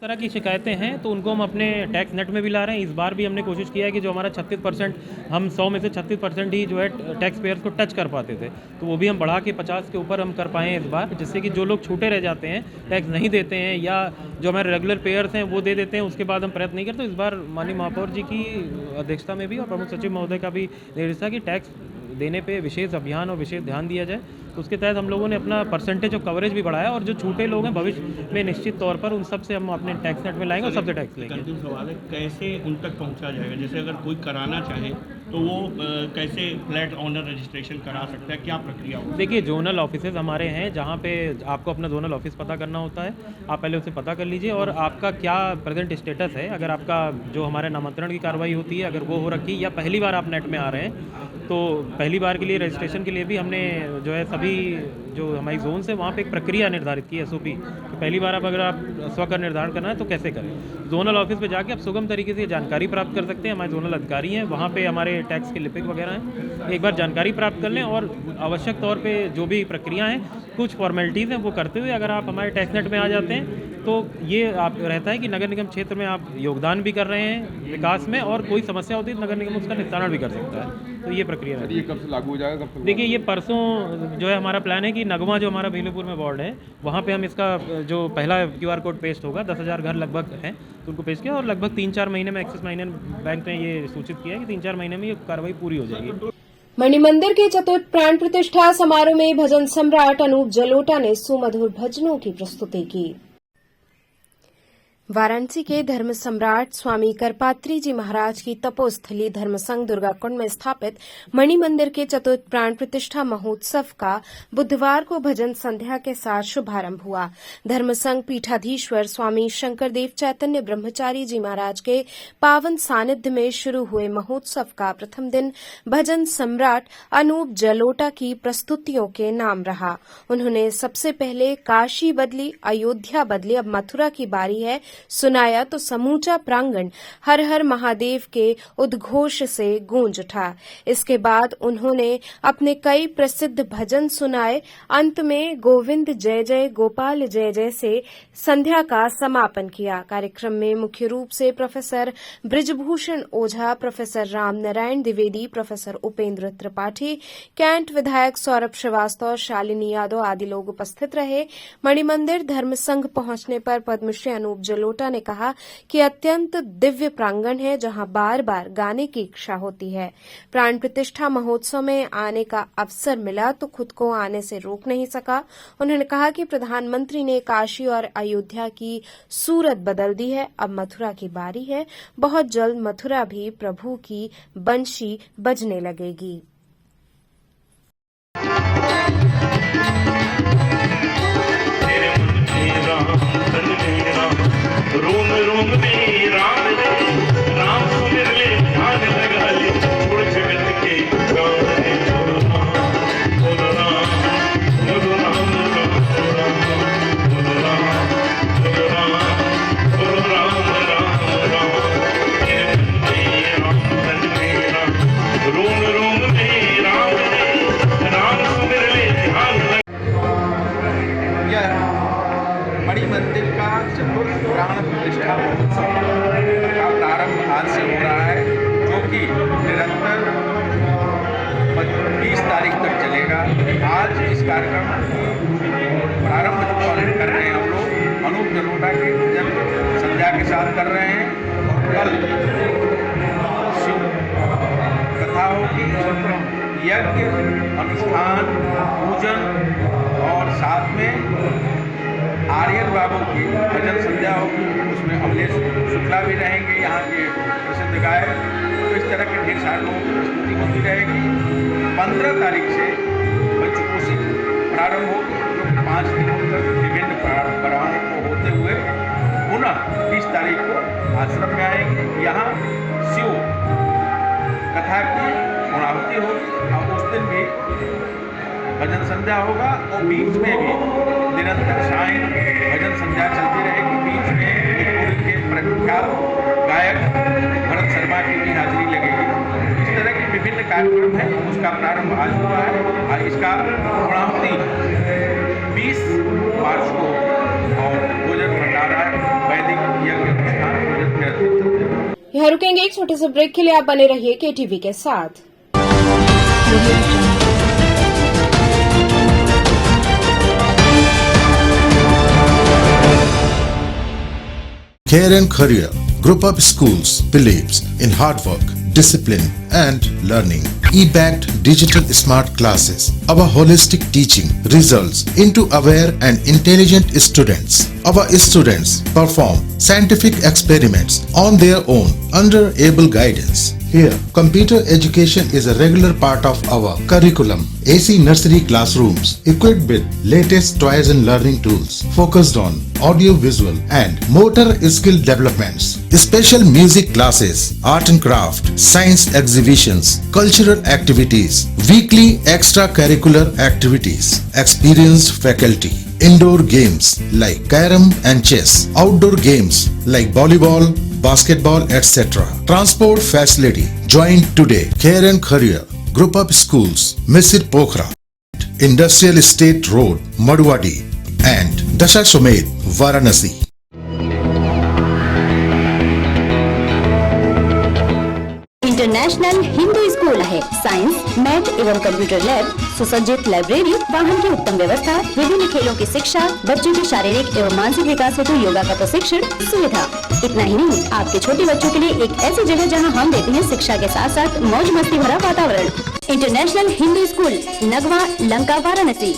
तरह की शिकायतें हैं तो उनको हम अपने टैक्स नेट में भी ला रहे हैं। इस बार भी हमने कोशिश किया है कि जो हमारा 36%, हम 100 में से 36% ही जो है टैक्स पेयर्स को टच कर पाते थे, तो वो भी हम बढ़ा के 50 के ऊपर हम कर पाए हैं इस बार, जिससे कि जो लोग छूटे रह जाते हैं, टैक्स नहीं देते हैं या जो हमारे रेगुलर पेयर्स हैं वो दे देते हैं, उसके बाद हम प्रयत्न नहीं करते। तो इस बार माननीय महापौर जी की अध्यक्षता में भी और प्रमुख सचिव महोदय का भी निर्देश था कि टैक्स देने पे विशेष अभियान और विशेष ध्यान दिया जाए। तो उसके तहत हम लोगों ने अपना परसेंटेज ऑफ कवरेज भी बढ़ाया और जो छूटे लोग हैं भविष्य में निश्चित तौर पर उन सब से हम अपने टैक्स नेट में लाएंगे और सबसे टैक्स लेंगे। अंतिम सवाल है, कैसे उन तक पहुंचा जाएगा? जैसे अगर कोई कराना चाहे तो वो कैसे फ्लैट ऑनर रजिस्ट्रेशन करा सकता है, क्या प्रक्रिया होगी? देखिए, जोनल ऑफिसेज हमारे हैं जहाँ पे आपको अपना जोनल ऑफिस पता करना होता है, आप पहले उसे पता कर लीजिए और आपका क्या प्रेजेंट स्टेटस है। अगर आपका जो हमारे नामांतरण की कार्रवाई होती है अगर वो हो रखी या पहली बार आप नेट में आ रहे हैं तो पहली बार के लिए रजिस्ट्रेशन के लिए भी हमने जो है सभी जो हमारी जोन है वहाँ पे एक प्रक्रिया निर्धारित की है SOP कि पहली बार अब अगर आप स्वकर निर्धारण करना है तो कैसे करें। जोनल ऑफिस पे जाके आप सुगम तरीके से जानकारी प्राप्त कर सकते हैं। हमारे जोनल अधिकारी हैं, वहाँ पे हमारे टैक्स के लिपिक वगैरह हैं, एक बार जानकारी प्राप्त कर लें और आवश्यक तौर पे जो भी प्रक्रिया हैं, कुछ फॉर्मेलिटीज़ हैं वो करते हुए अगर आप हमारे टैक्स नेट में आ जाते हैं तो ये आप रहता है कि नगर निगम क्षेत्र में आप योगदान भी कर रहे हैं विकास में, और कोई समस्या होती है तो नगर निगम उसका निस्तारण भी कर सकता है। तो ये प्रक्रिया है। ये कब से लागू हो जाएगा, कब तक? देखिए ये परसों जो है हमारा प्लान है कि नगवा जो हमारा भीलपुर में वार्ड है वहाँ पे हम इसका जो पहला QR कोड पेस्ट होगा, 10,000 घर लगभग हैं तो उनको पेस्ट किया, और लगभग 3-4 महीने में एक्सिस बैंक ने ये सूचित किया है कि 3-4 महीने में ये कार्रवाई पूरी हो जाएगी। मणिमंदिर के चतुर्थ प्राण प्रतिष्ठा समारोह में भजन सम्राट अनूप जलोटा ने सुमधुर भजनों की प्रस्तुति की। वाराणसी के धर्म सम्राट स्वामी करपात्री जी महाराज की तपोस्थली धर्मसंघ दुर्गाकुंड में स्थापित मणिमंदिर के चतुर्थ प्राण प्रतिष्ठा महोत्सव का बुधवार को भजन संध्या के साथ शुभारंभ हुआ। धर्मसंघ पीठाधीश्वर स्वामी शंकरदेव चैतन्य ब्रह्मचारी जी महाराज के पावन सानिध्य में शुरू हुए महोत्सव का प्रथम दिन भजन सम्राट अनूप जलोटा की प्रस्तुतियों के नाम रहा। उन्होंने सबसे पहले काशी बदली अयोध्या बदली अब मथुरा की बारी है सुनाया तो समूचा प्रांगण हर हर महादेव के उद्घोष से गूंज उठा। इसके बाद उन्होंने अपने कई प्रसिद्ध भजन सुनाए। अंत में गोविंद जय जय गोपाल जय जय से संध्या का समापन किया। कार्यक्रम में मुख्य रूप से professor Brijbhushan Ojha, professor Ram Narayan Dwivedi, professor Upendra Tripathi, cantt विधायक सौरभ श्रीवास्तव, शालिनी यादव आदि लोग उपस्थित रहे। मणिमंदिर धर्म संघ पहुंचने पर पद्मश्री अनूप जलोटा ने कहा कि अत्यंत दिव्य प्रांगण है जहां बार बार गाने की इच्छा होती है। प्राण प्रतिष्ठा महोत्सव में आने का अवसर मिला तो खुद को आने से रोक नहीं सका। उन्होंने कहा कि प्रधानमंत्री ने काशी और अयोध्या की सूरत बदल दी है, अब मथुरा की बारी है। बहुत जल्द मथुरा भी प्रभु की बंशी बजने लगेगी। रोम रोम में राम रे, राम सुमिर ले ध्यान लगा ले, छोड़ जगत के काम रे, बोलो राम, बोलो राम, बोलो राम, बोलो राम, बोलो राम, बोलो राम, बोलो राम, राम, राम, रोम रोम में राम रे, राम सुमिर ले ध्यान लगा। मणिमंदिर का चतुर्थ प्राण प्रतिष्ठा महोत्सव का प्रारंभ आज से हो रहा है, जो कि निरंतर 20 तारीख तक चलेगा। आज इस कार्यक्रम की प्रारंभ जो पालन कर रहे हैं हम लोग अनूप जलोटा के भजन संध्या के साथ कर रहे हैं। कल शिव कथा होगी, यज्ञ, अनुष्ठान, पूजन और साथ में आर्यन बाबू की भजन संध्या होगी। उसमें अमलेश शुक्ला भी रहेंगे, यहाँ के प्रसिद्ध गायक। तो इस तरह के ढेर सारे लोगों की प्रस्तुति होती रहेगी। 15 तारीख से पंचकोशी प्रारंभ होगी, जो 5 दिनों तक विभिन्न परंपराओं को होते हुए पुनः 20 तारीख को आश्रम में आएंगे। यहाँ शिव कथा की पूर्णाहुति होगी और उस दिन भी भजन संध्या होगा और बीच में भी निरंतर सायं भजन संध्या चलती रहेगी। बीच में भोजपुरी के प्रख्यात गायक भरत शर्मा की भी हाजिरी लगेगी। इस तरह के विभिन्न कार्यक्रम हैं, उसका प्रारंभ आज हुआ है और इसका पूर्णाहुति 20 मार्च को और भोजन भंडारा, वैदिक यज्ञ अनुष्ठान भोजन के अतिरिक्त। यहाँ रुकेंगे एक छोटे से ब्रेक के लिए। आप बने रहिए KTV के साथ। Care and Career Group of Schools believes in hard work, discipline and learning. E-backed digital smart classes. Our holistic teaching results into aware and intelligent students. Our students perform scientific experiments on their own under able guidance. Here, computer education is a regular part of our curriculum. AC nursery classrooms equipped with latest toys and learning tools focused on audio, visual and motor skill developments. Special music classes, art and craft, science exhibitions, cultural activities, weekly extracurricular activities, experienced faculty. Indoor games like carom and chess, outdoor games like volleyball, basketball, etc. Transport facility. Join today. Care and Career Group of Schools, Misir Pokhara, Industrial Estate Road, Madwadi, and Dashasomed, Varanasi. International Hindu school है। साइंस, मैथ एवं कंप्यूटर लैब, सुसज्जित लाइब्रेरी, वाहन की उत्तम व्यवस्था, विभिन्न खेलों की शिक्षा, बच्चों के शारीरिक एवं मानसिक विकास हेतु योगा का प्रशिक्षण सुविधा। इतना ही नहीं, आपके छोटे बच्चों के लिए एक ऐसी जगह जहां हम देते हैं शिक्षा के साथ साथ मौज मस्ती भरा वातावरण। International Hindu school, Nagwa, Lanka, Varanasi.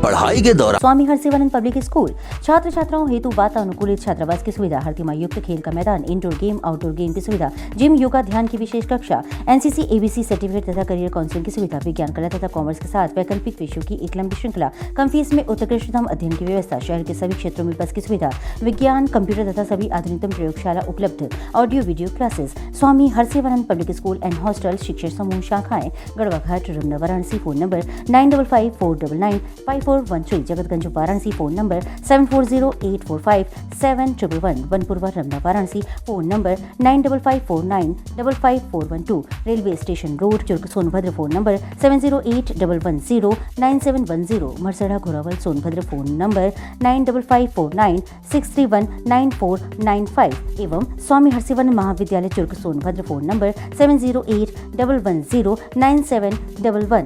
पढ़ाई के दौरान स्वामी हरसिवानंद पब्लिक स्कूल छात्र छात्राओं हेतु वातानुकूलित छात्रावास की सुविधा, हर तिमाही युक्त खेल का मैदान, इंडोर गेम, आउटडोर गेम की सुविधा, जिम, योगा, ध्यान की विशेष कक्षा, एनसीसी, एबीसी सर्टिफिकेट तथा करियर काउंसलिंग की सुविधा, विज्ञान, कला तथा कॉमर्स के साथ वैकल्पिक विषयों की एक लंबी श्रृंखला, कम फीस में उत्कृष्टतम अध्ययन की व्यवस्था, शहर के सभी क्षेत्रों में बस की सुविधा, विज्ञान, कंप्यूटर तथा सभी आधुनिकतम प्रयोगशाला उपलब्ध, audio video classes. Swami Harsivanand public school and hostel, शिक्षण समूह, शाखाएं Garhwa Ghat, Ramna, Varanasi. Phone number 9554995413, Jagatganj, Varanasi. Phone number 7408457111, Vanpurwa, Ramna, Varanasi. Phone number 9554955412, railway station road, Churk, Sonbhadra. Phone number 7081109710, Marsara, Ghorawal, Sonbhadra. Phone number 954963199495 एवं स्वामी हरसिवानंद महाविद्यालय, चुर्क, सोनभद्र। Phone number 7081109711।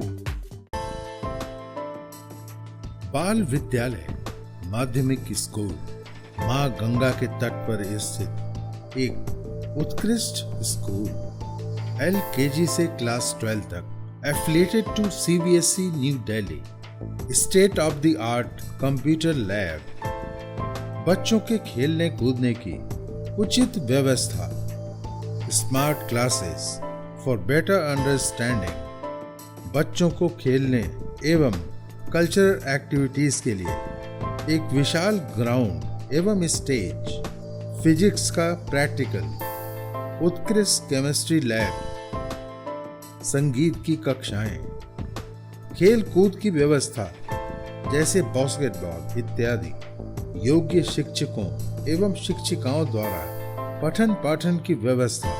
बाल विद्यालय माध्यमिक स्कूल मां गंगा के तट पर स्थित एक उत्कृष्ट स्कूल, LKG से क्लास 12 तक, affiliated to CBSE new Delhi, state of the art computer lab, बच्चों के खेलने कूदने की उचित व्यवस्था, smart classes for better understanding, बच्चों को खेलने एवं कल्चरल एक्टिविटीज के लिए एक विशाल ग्राउंड एवं स्टेज, फिजिक्स का प्रैक्टिकल, उत्कृष्ट केमिस्ट्री लैब, संगीत की कक्षाएं, खेल कूद की व्यवस्था जैसे बास्केटबॉल इत्यादि, योग्य शिक्षकों एवं शिक्षिकाओं द्वारा पठन पाठन की व्यवस्था,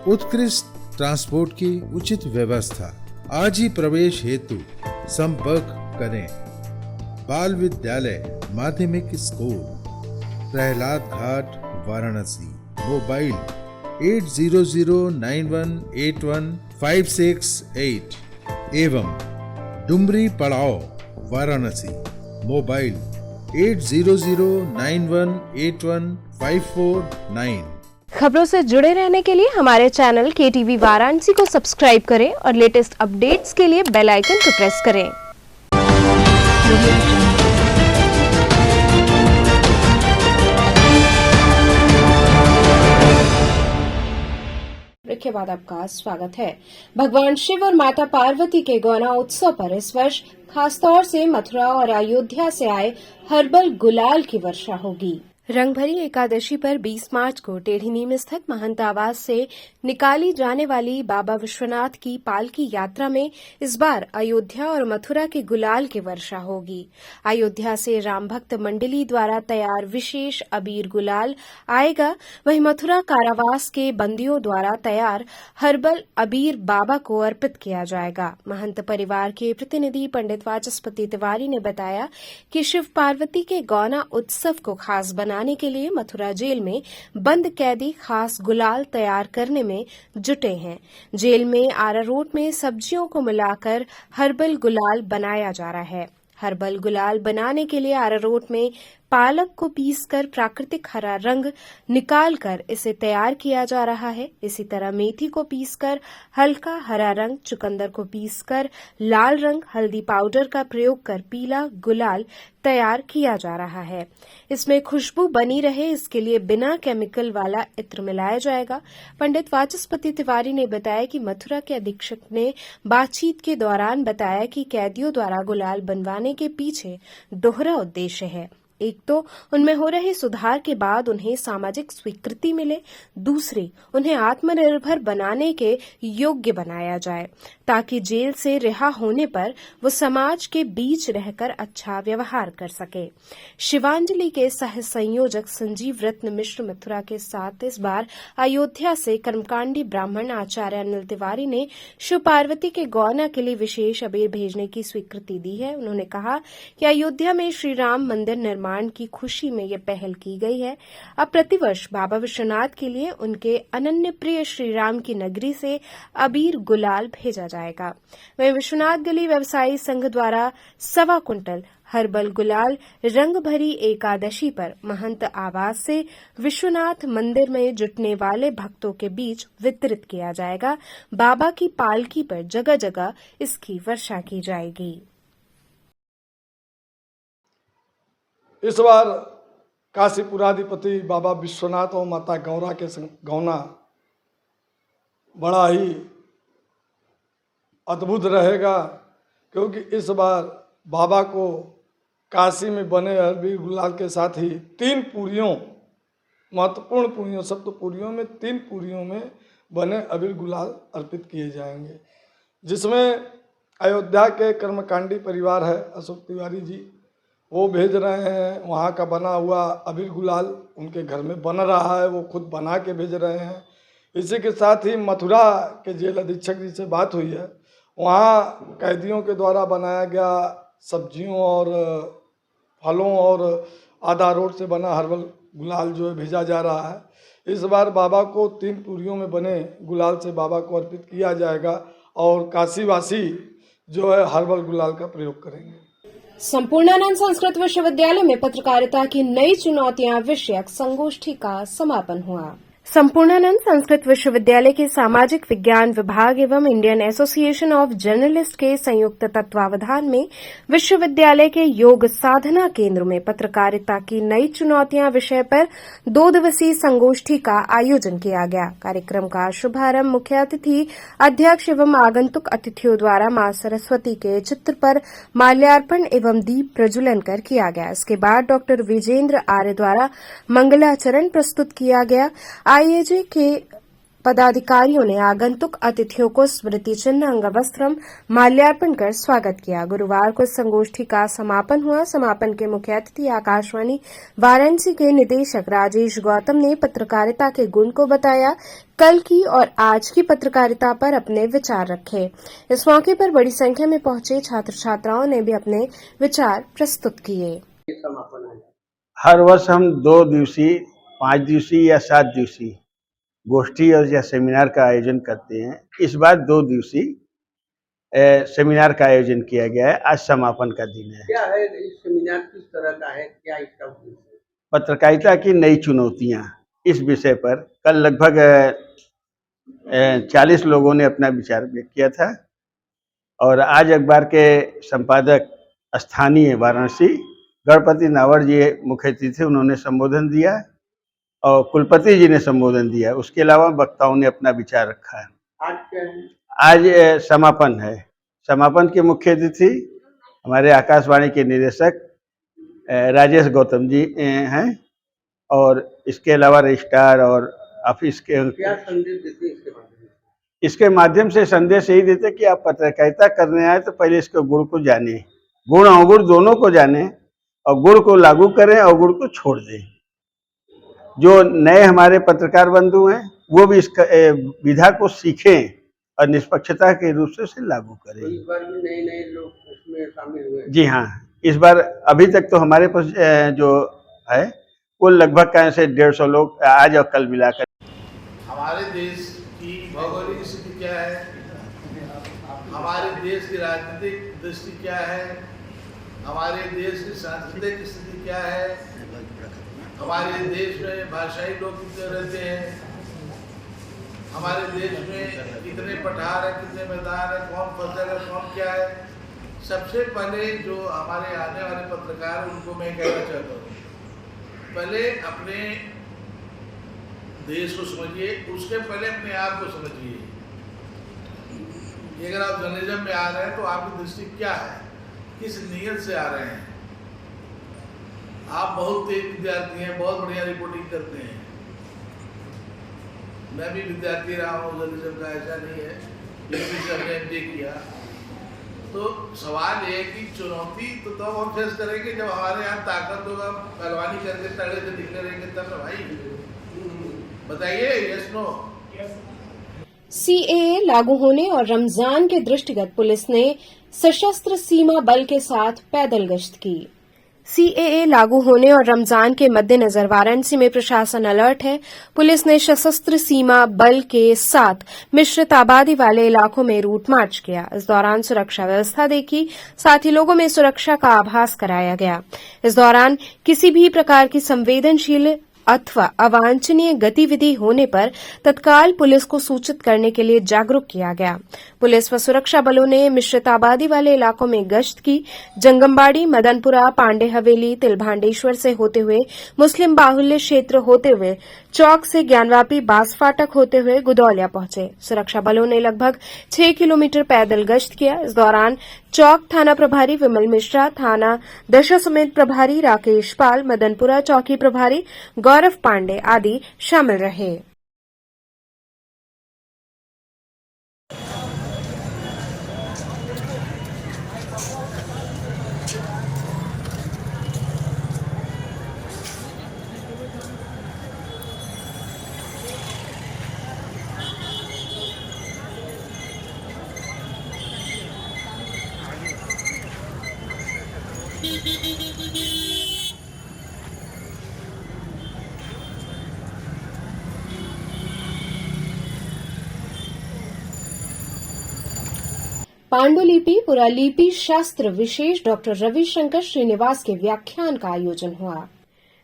उत्कृष्ट ट्रांसपोर्ट की उचित व्यवस्था। आज ही प्रवेश हेतु संपर्क करें। बाल विद्यालय माध्यमिक स्कूल, प्रहलाद घाट, वाराणसी। मोबाइल 8009181568 एवं डुमरी पड़ाव, वाराणसी। मोबाइल 8009181549। खबरों से जुड़े रहने के लिए हमारे चैनल KTV वाराणसी को सब्सक्राइब करें और लेटेस्ट अपडेट्स के लिए बेल आइकन को प्रेस करें। ब्रेक के बाद आपका स्वागत है। भगवान शिव और माता पार्वती के गौना उत्सव पर इस वर्ष खासतौर से मथुरा और अयोध्या से आए हर्बल गुलाल की वर्षा होगी। रंगभरी एकादशी पर 20 मार्च को टेढ़ी में स्थित महंत आवास से निकाली जाने वाली बाबा विश्वनाथ की पालकी यात्रा में इस बार अयोध्या और मथुरा के गुलाल की वर्षा होगी। अयोध्या से राम भक्त मंडली द्वारा तैयार विशेष अबीर गुलाल आएगा, वहीं मथुरा कारावास के बंदियों द्वारा तैयार हर्बल अबीर बाबा को अर्पित किया जाएगा। महंत परिवार के प्रतिनिधि पंडित वाचस्पति तिवारी ने बताया कि शिव पार्वती के गौना उत्सव को खास बनाने के लिए मथुरा जेल में बंद कैदी खास गुलाल तैयार करने में जुटे हैं। जेल में अरारोट में सब्जियों को मिलाकर हर्बल गुलाल बनाया जा रहा है। हर्बल गुलाल बनाने के लिए अरारोट में पालक को पीसकर प्राकृतिक हरा रंग निकालकर इसे तैयार किया जा रहा है। इसी तरह मेथी को पीसकर हल्का हरा रंग, चुकंदर को पीसकर लाल रंग, हल्दी पाउडर का प्रयोग कर पीला गुलाल तैयार किया जा रहा है। इसमें खुशबू बनी रहे इसके लिए बिना केमिकल वाला इत्र मिलाया जाएगा। पंडित वाचस्पति तिवारी ने बताया कि मथुरा के अधीक्षक ने बातचीत के दौरान बताया कि कैदियों द्वारा गुलाल बनवाने के पीछे दोहरा उद्देश्य है। एक तो उनमें हो रहे सुधार के बाद उन्हें सामाजिक स्वीकृति मिले, दूसरी उन्हें आत्मनिर्भर बनाने के योग्य बनाया जाए ताकि जेल से रिहा होने पर वो समाज के बीच रहकर अच्छा व्यवहार कर सके। शिवांजलि के सह संयोजक संजीव रत्न मिश्र मथुरा के साथ इस बार अयोध्या से कर्मकांडी ब्राह्मण आचार्य अनिल तिवारी ने शिव पार्वती के गौना के लिए विशेष अबीर भेजने की स्वीकृति दी है। उन्होंने कहा कि अयोध्या में श्री राम मंदिर निर्माण की खुशी में ये पहल की गई है। अब प्रतिवर्ष बाबा विश्वनाथ के लिए उनके अनन्य प्रिय श्री राम की नगरी से अबीर गुलाल भेजा जाएगा। वहीं विश्वनाथ गली व्यवसायी संघ द्वारा 1.25 कुंटल हर्बल गुलाल रंग भरी एकादशी पर महंत आवास से विश्वनाथ मंदिर में जुटने वाले भक्तों के बीच वितरित किया जाएगा। बाबा की पालकी पर जगह जगह इसकी वर्षा की जाएगी। इस बार काशीपुराधिपति बाबा विश्वनाथ और माता गौरा के गौना बड़ा ही अद्भुत रहेगा, क्योंकि इस बार बाबा को काशी में बने अरबी गुलाल के साथ ही 3 पूरियों, महत्वपूर्ण पूरियों, सप्तपूरियों में 3 पूरियों में बने अबीर गुलाल अर्पित किए जाएंगे, जिसमें अयोध्या के कर्मकांडी परिवार है अशोक तिवारी जी, वो भेज रहे हैं। वहाँ का बना हुआ अबीर गुलाल उनके घर में बन रहा है, वो खुद बना के भेज रहे हैं। इसी के साथ ही मथुरा के जेल अधीक्षक जी से बात हुई है, वहाँ कैदियों के द्वारा बनाया गया सब्जियों और फलों और आधा रोड से बना हर्बल गुलाल जो है भेजा जा रहा है। इस बार बाबा को 3 पूरियों में बने गुलाल से बाबा को अर्पित किया जाएगा और काशीवासी जो है हर्बल गुलाल का प्रयोग करेंगे। संपूर्णानंद संस्कृत विश्वविद्यालय में पत्रकारिता की नई चुनौतियां विषयक संगोष्ठी का समापन हुआ। संपूर्णानंद संस्कृत विश्वविद्यालय के सामाजिक विज्ञान विभाग एवं इंडियन एसोसिएशन ऑफ जर्नलिस्ट के संयुक्त तत्वावधान में विश्वविद्यालय के योग साधना केंद्र में पत्रकारिता की नई चुनौतियां विषय पर 2 दिवसीय संगोष्ठी का आयोजन किया गया। कार्यक्रम का शुभारंभ मुख्य अतिथि अध्यक्ष एवं आगंतुक अतिथियों द्वारा मां सरस्वती के चित्र पर माल्यार्पण एवं दीप प्रज्वलन कर किया गया। इसके बाद डॉक्टर विजेंद्र आर्य द्वारा मंगलाचरण प्रस्तुत किया गया। आईएजे के पदाधिकारियों ने आगंतुक अतिथियों को स्मृति चिन्ह, अंगवस्त्रम, माल्यार्पण कर स्वागत किया। गुरुवार को संगोष्ठी का समापन हुआ। समापन के मुख्य अतिथि आकाशवाणी वाराणसी के निदेशक राजेश गौतम ने पत्रकारिता के गुण को बताया, कल की और आज की पत्रकारिता पर अपने विचार रखे। इस मौके पर बड़ी संख्या में पहुंचे छात्र छात्राओं ने भी अपने विचार प्रस्तुत किए। हर वर्ष हम 2 दिवसीय, 5 दिवसीय या 7 दिवसीय गोष्ठी और या सेमिनार का आयोजन करते हैं। इस बार 2 दिवसीय सेमिनार का आयोजन किया गया है। आज समापन का दिन है। क्या है इस सेमिनार, किस तरह का है, क्या इसका उद्देश्य? पत्रकारिता की नई चुनौतियां, इस विषय पर कल लगभग 40 लोगों ने अपना विचार व्यक्त किया था और आज अखबार के संपादक स्थानीय वाराणसी गणपति नावर जी मुख्य अतिथि थे, उन्होंने संबोधन दिया और कुलपति जी ने संबोधन दिया। उसके अलावा वक्ताओं ने अपना विचार रखा है। आज क्या है? आज समापन है। समापन के मुख्य अतिथि हमारे आकाशवाणी के निदेशक राजेश गौतम जी हैं और इसके अलावा रजिस्ट्रार और ऑफिस के। क्या संदेश देते हैं इसके माध्यम से? इसके माध्यम से संदेश यही देते कि आप पत्रकारिता करने आए तो पहले इसके गुण को जाने, गुण अवगुण दोनों को जाने और गुण को लागू करें और गुण को छोड़ दें। जो नए हमारे पत्रकार बंधु हैं वो भी इस विधा को सीखें और निष्पक्षता के रूप से लागू करें। तो इस बार भी नए लोग इसमें शामिल हुए? जी हाँ, इस बार अभी तक तो हमारे पास जो है वो लगभग कैसे 150 लोग आज और कल मिलाकर। हमारे देश की भौगोलिक स्थिति क्या है, हमारे देश की राजनीतिक दृष्टि क्या है, हमारे देश की सांस्कृतिक स्थिति क्या है, हमारे देश में भाषाई लोग कितने रहते हैं, हमारे देश में कितने पठार है, कितने मैदान है, कौन फसल है, कौन क्या है। सबसे पहले जो हमारे आने वाले पत्रकार हैं उनको मैं कहना चाहता हूँ, पहले अपने देश को समझिए, उसके पहले अपने आप को समझिए। अगर आप जर्नलिज्म में आ रहे हैं तो आपकी दृष्टि क्या है, किस नीयत से आ रहे हैं। आप बहुत तेज विद्यार्थी हैं, बहुत बढ़िया रिपोर्टिंग करते हैं, मैं भी विद्यार्थी रहा हूँ जर्नलिज्म का, ऐसा नहीं है, लेकिन से हमने MBA किया। तो सवाल ये है कि चुनौती तो तब हम फेस करेंगे जब हमारे यहाँ ताकत होगा, पहलवानी करके तड़े से निकले रहेंगे तब ना भाई। बताइए, यस नो। CAA लागू होने और रमजान के दृष्टिगत पुलिस ने सशस्त्र सीमा बल के साथ पैदल गश्त की। CAA लागू होने और रमजान के मद्देनजर वाराणसी में प्रशासन अलर्ट है। पुलिस ने सशस्त्र सीमा बल के साथ मिश्रित आबादी वाले इलाकों में रूट मार्च किया। इस दौरान सुरक्षा व्यवस्था देखी, साथ ही लोगों में सुरक्षा का आभास कराया गया। इस दौरान किसी भी प्रकार की संवेदनशील अथवा अवांछनीय गतिविधि होने पर तत्काल पुलिस को सूचित करने के लिए जागरूक किया गया। पुलिस व सुरक्षा बलों ने मिश्रित आबादी वाले इलाकों में गश्त की। जंगमबाड़ी, मदनपुरा, पांडे हवेली, तिलभांडेश्वर से होते हुए मुस्लिम बाहुल्य क्षेत्र होते हुए चौक से ज्ञानवापी, बास फाटक होते हुए गुदौलिया पहुंचे। सुरक्षा बलों ने लगभग 6 किलोमीटर पैदल गश्त किया। इस दौरान चौक थाना प्रभारी विमल मिश्रा, थाना दशाश्वमेध प्रभारी राकेश पाल, मदनपुरा चौकी प्रभारी गौरव पांडे आदि शामिल रहे। पांडुलिपि पुरालिपि शास्त्र विशेष डॉक्टर रविशंकर श्रीनिवास के व्याख्यान का आयोजन हुआ।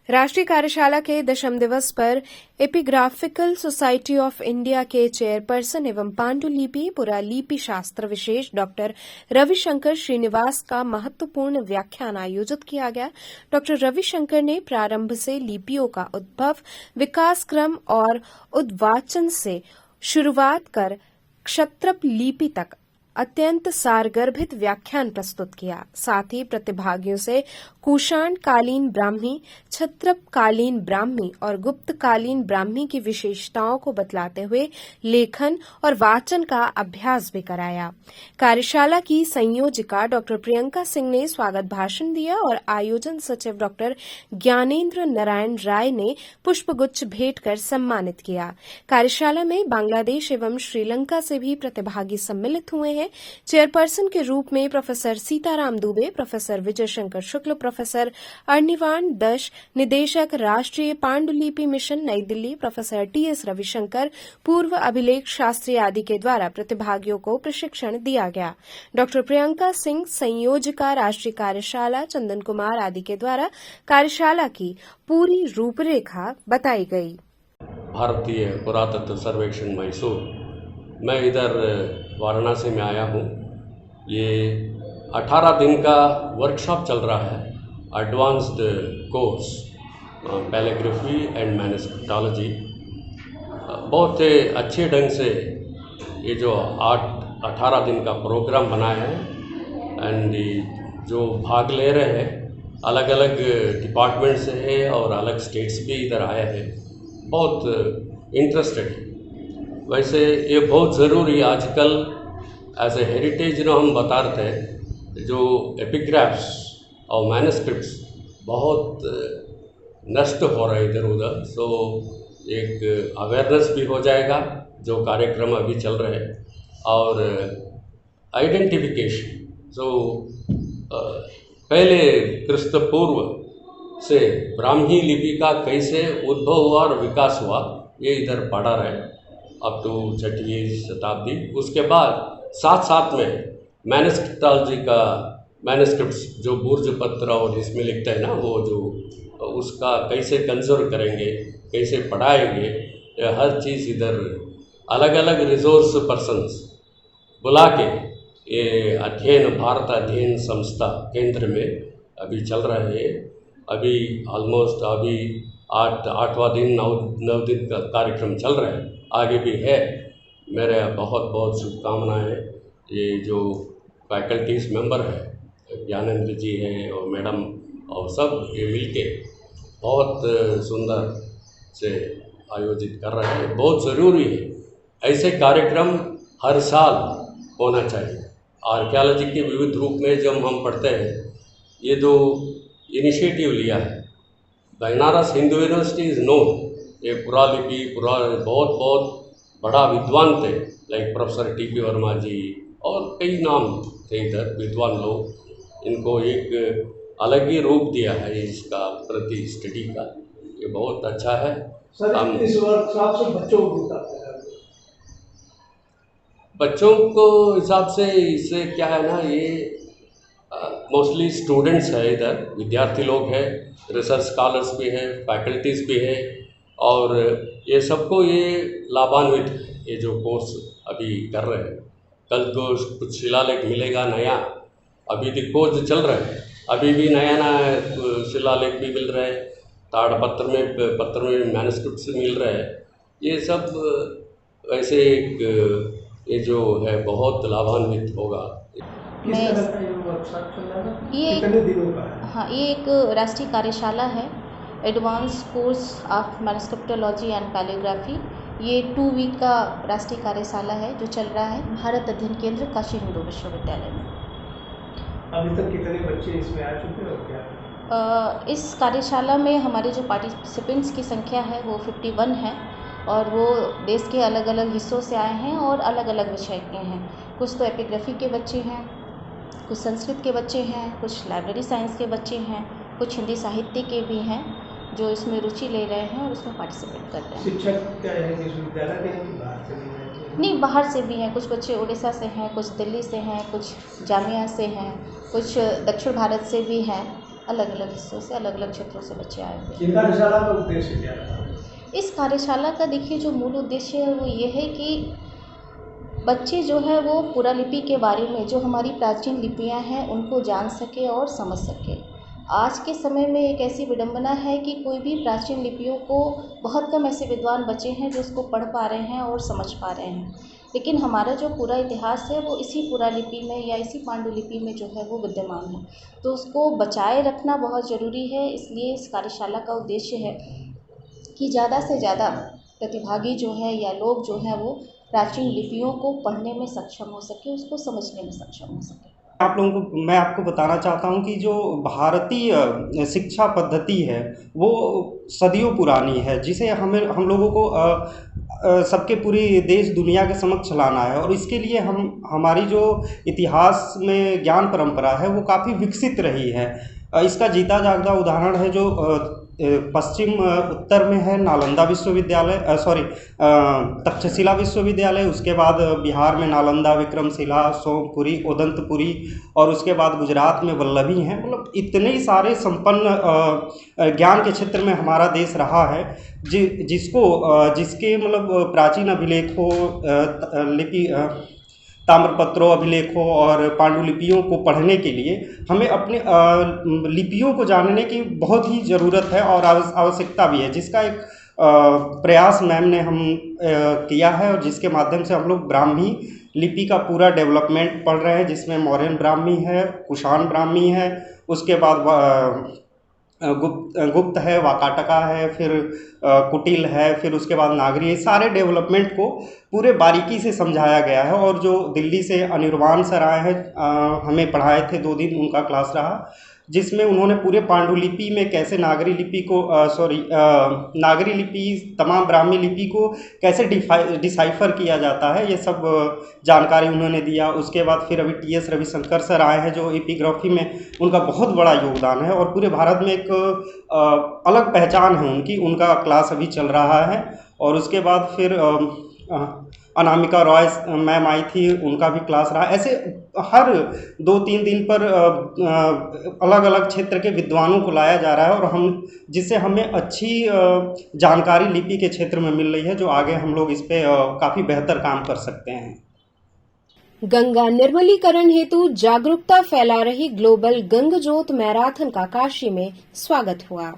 राष्ट्रीय कार्यशाला के 10वें दिवस पर एपिग्राफिकल सोसाइटी ऑफ इंडिया के चेयरपर्सन एवं पांडुलिपि पुरालिपि शास्त्र विशेष डॉक्टर रविशंकर श्रीनिवास का महत्वपूर्ण व्याख्यान आयोजित किया गया। डॉक्टर रविशंकर ने प्रारंभ से लिपियों का उद्भव, विकास क्रम और उद्वाचन से शुरुआत कर क्षत्रप लिपि तक अत्यंत सारगर्भित व्याख्यान प्रस्तुत किया। साथ ही प्रतिभागियों से कुषाण कालीन ब्राह्मी, क्षत्रप कालीन ब्राह्मी और गुप्त कालीन ब्राह्मी की विशेषताओं को बतलाते हुए लेखन और वाचन का अभ्यास भी कराया। कार्यशाला की संयोजिका डॉक्टर प्रियंका सिंह ने स्वागत भाषण दिया और आयोजन सचिव डॉक्टर ज्ञानेन्द्र नारायण राय ने पुष्पगुच्छ भेंट कर सम्मानित किया। कार्यशाला में बांग्लादेश एवं श्रीलंका से भी प्रतिभागी सम्मिलित हुए हैं। चेयरपर्सन के रूप में प्रोफेसर सीताराम दुबे, प्रोफेसर विजय शंकर शुक्ल, प्रोफेसर अर्निवान दश, निदेशक राष्ट्रीय पांडुलिपि मिशन नई दिल्ली, प्रोफेसर TS रविशंकर, पूर्व अभिलेख शास्त्री आदि के द्वारा प्रतिभागियों को प्रशिक्षण दिया गया। डॉक्टर प्रियंका सिंह, संयोजिका राष्ट्रीय कार्यशाला, चंदन कुमार आदि के द्वारा कार्यशाला की पूरी रूपरेखा बताई गई। भारतीय पुरातत्व सर्वेक्षण मैसूर, मैं इधर वाराणसी में आया हूँ। ये 18 दिन का वर्कशॉप चल रहा है, एडवांस्ड कोर्स पैलीग्राफी एंड मैन्युस्क्रिप्टोलॉजी। बहुत अच्छे ढंग से ये जो 18 दिन का प्रोग्राम बनाया है एंड जो भाग ले रहे हैं अलग अलग डिपार्टमेंट से है और अलग स्टेट्स भी इधर आए हैं, बहुत इंटरेस्टेड है। वैसे ये बहुत ज़रूरी आजकल एज ए हेरिटेज जो हम बता रहे थे, जो एपिग्राफ्स और मैन्युस्क्रिप्ट्स बहुत नष्ट हो रहे इधर उधर, सो एक अवेयरनेस भी हो जाएगा जो कार्यक्रम अभी चल रहे हैं, और आइडेंटिफिकेशन जो पहले क्रिस्त पूर्व से ब्राह्मी लिपि का कैसे उद्भव हुआ और विकास हुआ, ये इधर पढ़ा रहे अप टू 6वीं शताब्दी। उसके बाद साथ साथ में मैन्युस्क्रिप्टोलॉजी का मैनस्क्रिप्ट्स जो बुर्ज पत्र और इसमें लिखते हैं ना, वो जो उसका कैसे कंजर्व करेंगे, कैसे पढ़ाएंगे, हर चीज़ इधर अलग अलग रिसोर्स पर्सन्स बुला के ये अध्ययन, भारत अध्ययन संस्था केंद्र में अभी चल रहे हैं। अभी ऑलमोस्ट अभी 8वां दिन 9 दिन का कार्यक्रम चल रहा है, आगे भी है। मेरे बहुत बहुत शुभकामनाएँ। ये जो फैकल्टीज मेंबर है, ज्ञानेंद्र जी हैं और मैडम और सब ये मिलके बहुत सुंदर से आयोजित कर रहे हैं। बहुत ज़रूरी है, ऐसे कार्यक्रम हर साल होना चाहिए। आर्कियोलॉजी के विविध रूप में जब हम पढ़ते हैं, ये जो इनिशिएटिव लिया है, Banaras Hindu university is known, ये पुरालिपि बहुत बड़ा विद्वान थे, लाइक प्रोफेसर टी.पी. वर्मा जी और कई नाम थे इधर विद्वान लोग। इनको एक अलग ही रूप दिया है इसका प्रति स्टडी का, ये बहुत अच्छा है। हम इस वर्कशॉप से बच्चों को हिसाब से इससे क्या है ना, ये मोस्टली स्टूडेंट्स है इधर, विद्यार्थी लोग हैं, रिसर्च स्कॉलर्स भी हैं, फैकल्टीज़ भी हैं, और ये सबको ये लाभान्वित है, ये जो कोर्स अभी कर रहे हैं। कल को कुछ शिलालेख मिलेगा नया, अभी भी खोज चल रहा है, अभी भी नया शिलालेख भी मिल रहे हैं, ताड़पत्र में मैनस्क्रिप्ट्स मिल रहे हैं। ये सब वैसे ये जो है बहुत लाभान्वित होगा। हाँ, ये एक राष्ट्रीय कार्यशाला है, advance course of manuscriptology and palaeography. ये 2 वीक का राष्ट्रीय कार्यशाला है जो चल रहा है भारत अध्ययन केंद्र काशी हिंदू विश्वविद्यालय में। अभी तक कितने बच्चे इसमें आ चुके हैं और क्या? इस कार्यशाला में हमारे जो पार्टिसिपेंट्स की संख्या है वो 51 है, और वो देश के अलग अलग हिस्सों से आए हैं और अलग अलग विषय के हैं। कुछ तो एपिग्राफी के बच्चे हैं, कुछ संस्कृत के बच्चे हैं, कुछ लाइब्रेरी साइंस के बच्चे हैं, कुछ हिंदी साहित्य के भी हैं जो इसमें रुचि ले रहे हैं और उसमें पार्टिसिपेट कर रहे हैं। शिक्षक क्या है, विश्वविद्यालय के हैं कि बाहर से भी हैं? नहीं, बाहर से भी हैं, कुछ बच्चे उड़ीसा से हैं, कुछ दिल्ली से हैं, कुछ जामिया से हैं, कुछ दक्षिण भारत से भी हैं। अलग अलग हिस्सों से, अलग अलग क्षेत्रों से बच्चे आए हुए हैं। कार्यशाला का उद्देश्य क्या है? इस कार्यशाला का देखिए जो मूल उद्देश्य है वो ये है कि बच्चे जो है वो पुरालिपि के बारे में, जो हमारी प्राचीन लिपियां हैं, उनको जान सके और समझ सके। आज के समय में एक ऐसी विडंबना है कि कोई भी प्राचीन लिपियों को, बहुत कम ऐसे विद्वान बचे हैं जो उसको पढ़ पा रहे हैं और समझ पा रहे हैं। लेकिन हमारा जो पूरा इतिहास है वो इसी पुरालिपि में या इसी पांडुलिपि में जो है वो विद्यमान है, तो उसको बचाए रखना बहुत ज़रूरी है। इसलिए इस कार्यशाला का उद्देश्य है कि ज़्यादा से ज़्यादा प्रतिभागी जो है या लोग जो हैं वो प्राचीन लिपियों को पढ़ने में सक्षम हो सके, उसको समझने में सक्षम हो सके। आप लोगों को मैं आपको बताना चाहता हूं कि जो भारतीय शिक्षा पद्धति है वो सदियों पुरानी है, जिसे हम लोगों को सबके पूरी देश दुनिया के समक्ष लाना है, और इसके लिए हमारी जो इतिहास में ज्ञान परंपरा है वो काफ़ी विकसित रही है। इसका जीता जागता उदाहरण है जो पश्चिम उत्तर में है नालंदा विश्वविद्यालय, तक्षशिला विश्वविद्यालय, उसके बाद बिहार में नालंदा, विक्रमशिला, सोमपुरी, उदंतपुरी, और उसके बाद गुजरात में वल्लभी हैं। मतलब इतने सारे संपन्न ज्ञान के क्षेत्र में हमारा देश रहा है, जिसके मतलब प्राचीन अभिलेखों, लिपि, ताम्रपत्रों, अभिलेखों और पांडुलिपियों को पढ़ने के लिए हमें अपने लिपियों को जानने की बहुत ही ज़रूरत है और आवश्यकता भी है, जिसका एक प्रयास मैम ने हम किया है, और जिसके माध्यम से हम लोग ब्राह्मी लिपि का पूरा डेवलपमेंट पढ़ रहे हैं, जिसमें मौर्यन ब्राह्मी है, कुषाण ब्राह्मी है, उसके बाद गुप्त है, वाकाटका है, फिर कुटिल है, फिर उसके बाद नागरी है। सारे डेवलपमेंट को पूरे बारीकी से समझाया गया है। और जो दिल्ली से अनिर्वाण सर आए हैं, हमें पढ़ाए थे, 2 दिन उनका क्लास रहा, जिसमें उन्होंने पूरे पांडुलिपि में कैसे नागरी लिपि को नागरी लिपि, तमाम ब्राह्मी लिपि को कैसे डिसाइफर किया जाता है, ये सब जानकारी उन्होंने दिया। उसके बाद फिर अभी टी.एस. रविशंकर सर आए हैं, जो एपिग्राफी में उनका बहुत बड़ा योगदान है और पूरे भारत में एक अलग पहचान है उनकी। उनका क्लास अभी चल रहा है। और उसके बाद फिर अनामिका रॉय मैम आई थी, उनका भी क्लास रहा। ऐसे हर 2-3 दिन पर अलग अलग क्षेत्र के विद्वानों को लाया जा रहा है, और हम जिससे हमें अच्छी जानकारी लिपि के क्षेत्र में मिल रही है, जो आगे हम लोग इस पे काफ़ी बेहतर काम कर सकते हैं। गंगा निर्मलीकरण हेतु जागरूकता फैला रही ग्लोबल गंग ज्योत मैराथन का काशी में स्वागत हुआ।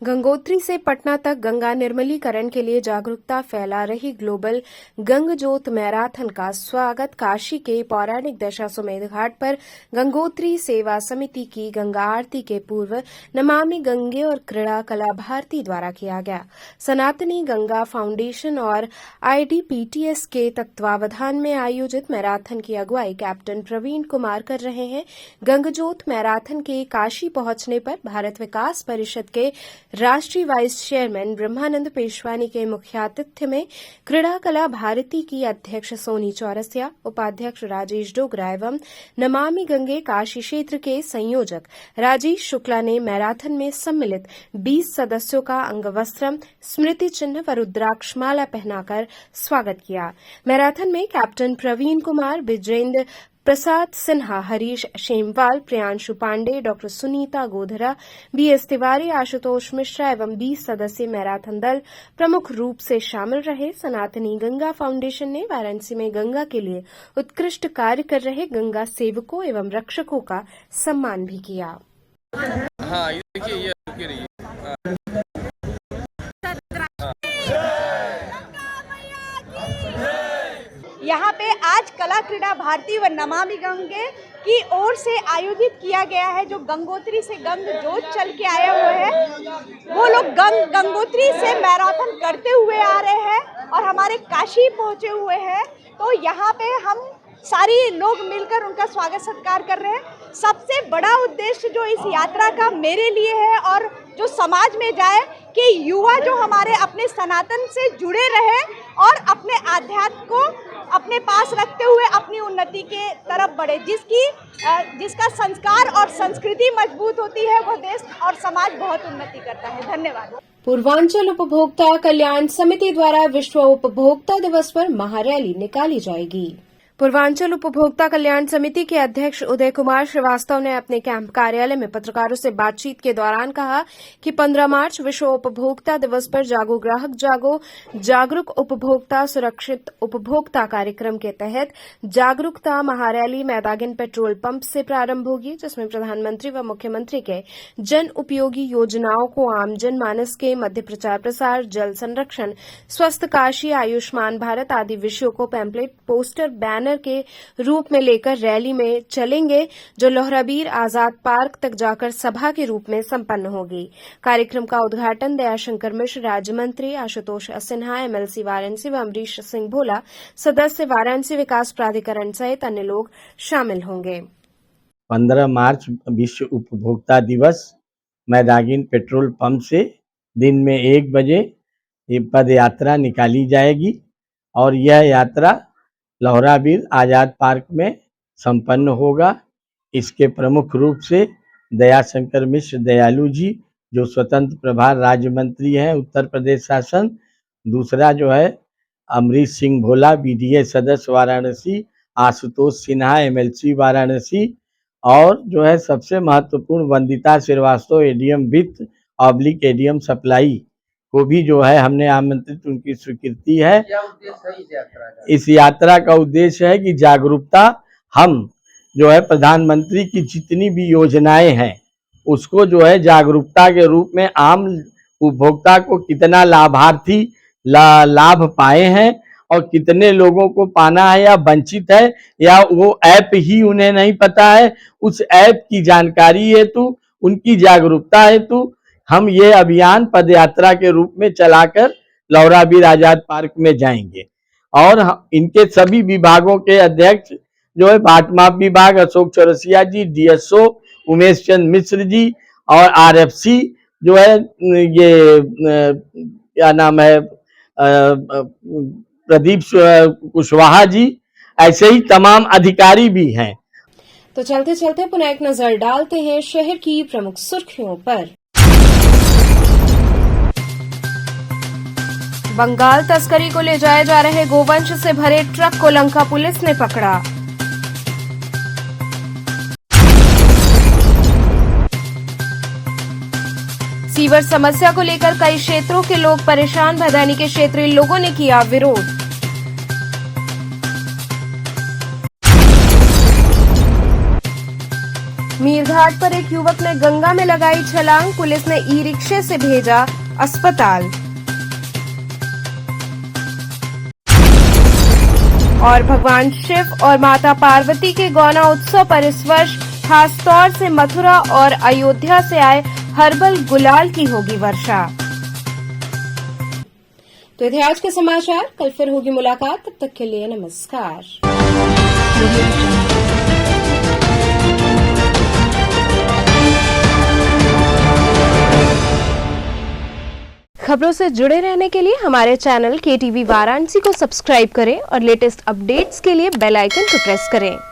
गंगोत्री से पटना तक गंगा निर्मलीकरण के लिए जागरूकता फैला रही ग्लोबल गंग ज्योत मैराथन का स्वागत काशी के पौराणिक दशाश्वमेध घाट पर गंगोत्री सेवा समिति की गंगा आरती के पूर्व नमामि गंगे और क्रीड़ा कला भारती द्वारा किया गया। सनातनी गंगा फाउंडेशन और IDPTS के तत्वावधान में आयोजित मैराथन की अगुवाई कैप्टन प्रवीण कुमार कर रहे हैं। गंग ज्योत मैराथन के काशी पहुंचने पर भारत विकास परिषद के राष्ट्रीय वाइस चेयरमैन ब्रह्मानंद पेशवानी के मुख्यातिथ्य में क्रीड़ा कला भारती की अध्यक्ष सोनी चौरसिया, उपाध्यक्ष राजेश डोगरा एवं नमामि गंगे काशी क्षेत्र के संयोजक राजेश शुक्ला ने मैराथन में सम्मिलित 20 सदस्यों का अंगवस्त्रम, स्मृति चिन्ह व रुद्राक्षमाला पहनाकर स्वागत किया। मैराथन में कैप्टन प्रवीण कुमार, विजेंद्र प्रसाद सिन्हा, हरीश शेमवाल, प्रियांशु पांडे, डॉ सुनीता गोधरा, BS तिवारी, आशुतोष मिश्रा एवं 20 सदस्यीय मैराथन दल प्रमुख रूप से शामिल रहे। सनातनी गंगा फाउंडेशन ने वाराणसी में गंगा के लिए उत्कृष्ट कार्य कर रहे गंगा सेवकों एवं रक्षकों का सम्मान भी किया। हाँ, ये देखिए, ये रुकी रही है। यहाँ पे आज कला क्रीड़ा भारती व नमामि गंगे की ओर से आयोजित किया गया है। जो गंगोत्री से गंग ज्योत चल के आए हुए हैं, वो लोग गंगोत्री से मैराथन करते हुए आ रहे हैं और हमारे काशी पहुँचे हुए हैं। तो यहाँ पे हम सारी लोग मिलकर उनका स्वागत सत्कार कर रहे हैं। सबसे बड़ा उद्देश्य जो इस यात्रा का मेरे लिए है और जो समाज में जाए कि युवा जो हमारे अपने सनातन से जुड़े रहे और अपने आध्यात्म को अपने पास रखते हुए अपनी उन्नति के तरफ बढ़े। जिसका संस्कार और संस्कृति मजबूत होती है, वो देश और समाज बहुत उन्नति करता है। धन्यवाद। पूर्वांचल उपभोक्ता कल्याण समिति द्वारा विश्व उपभोक्ता दिवस पर महारैली निकाली जाएगी। पूर्वांचल उपभोक्ता कल्याण समिति के अध्यक्ष उदय कुमार श्रीवास्तव ने अपने कैंप कार्यालय में पत्रकारों से बातचीत के दौरान कहा कि 15 मार्च विश्व उपभोक्ता दिवस पर जागो ग्राहक जागो जागरूक उपभोक्ता सुरक्षित उपभोक्ता कार्यक्रम के तहत जागरूकता महारैली मैदागिन पेट्रोल पंप से प्रारंभ होगी, जिसमें प्रधानमंत्री व मुख्यमंत्री के जन उपयोगी योजनाओं को आम जनमानस के मध्य प्रचार प्रसार, जल संरक्षण, स्वस्थ काशी, आयुष्मान भारत आदि विषयों को पैम्पलेट, पोस्टर, बैनर के रूप में लेकर रैली में चलेंगे, जो लोहराबीर आजाद पार्क तक जाकर सभा के रूप में संपन्न होगी। कार्यक्रम का उद्घाटन दयाशंकर मिश्र, राज्य मंत्री आशुतोष सिन्हा, MLC वाराणसी व अमरीश सिंह भोला, सदस्य वाराणसी विकास प्राधिकरण सहित अन्य लोग शामिल होंगे। 15 मार्च विश्व उपभोक्ता दिवस मैदागिन पेट्रोल पंप से दिन में 1 बजे ये पद यात्रा निकाली जाएगी और यह यात्रा लोहराबीर आज़ाद पार्क में संपन्न होगा। इसके प्रमुख रूप से दयाशंकर मिश्र दयालु जी, जो स्वतंत्र प्रभार राज्य मंत्री हैं उत्तर प्रदेश शासन, दूसरा जो है अमरीश सिंह भोला, BDA सदस्य वाराणसी, आशुतोष सिन्हा, MLC वाराणसी, और जो है सबसे महत्वपूर्ण वंदिता श्रीवास्तव, ADM वित्त / ADM सप्लाई को भी जो है हमने आमंत्रित, उनकी स्वीकृति है। इस यात्रा का उद्देश्य है कि जागरूकता, हम जो है प्रधानमंत्री की जितनी भी योजनाएं हैं उसको जो है जागरूकता के रूप में आम उपभोक्ता को कितना लाभार्थी लाभ पाए हैं और कितने लोगों को पाना है या वंचित है या वो ऐप ही उन्हें नहीं पता है, उस ऐप की जानकारी हेतु, उनकी जागरूकता हेतु हम ये अभियान पदयात्रा के रूप में चलाकर लोहराबीर आजाद पार्क में जाएंगे। और इनके सभी विभागों के अध्यक्ष जो है भाटमाप विभाग अशोक चौरसिया जी, DSO उमेश चंद मिश्र जी और RFC जो है ये क्या नाम है प्रदीप कुशवाहा जी, ऐसे ही तमाम अधिकारी भी हैं। तो चलते चलते पुनः एक नजर डालते हैं शहर की प्रमुख सुर्खियों पर। बंगाल तस्करी को ले जाए जा रहे गोवंश से भरे ट्रक को लंका पुलिस ने पकड़ा। सीवर समस्या को लेकर कई क्षेत्रों के लोग परेशान, भदैनी के क्षेत्रीय लोगों ने किया विरोध। मीरघाट पर एक युवक ने गंगा में लगाई छलांग, पुलिस ने ई रिक्शे से भेजा अस्पताल। और भगवान शिव और माता पार्वती के गौना उत्सव पर इस वर्ष खास तौर से मथुरा और अयोध्या से आए हर्बल गुलाल की होगी वर्षा। तो ये थे आज के समाचार, कल फिर होगी मुलाकात, तब तक के लिए नमस्कार। खबरों से जुड़े रहने के लिए हमारे चैनल KTV वाराणसी को सब्सक्राइब करें और लेटेस्ट अपडेट्स के लिए बेल आइकन को प्रेस करें।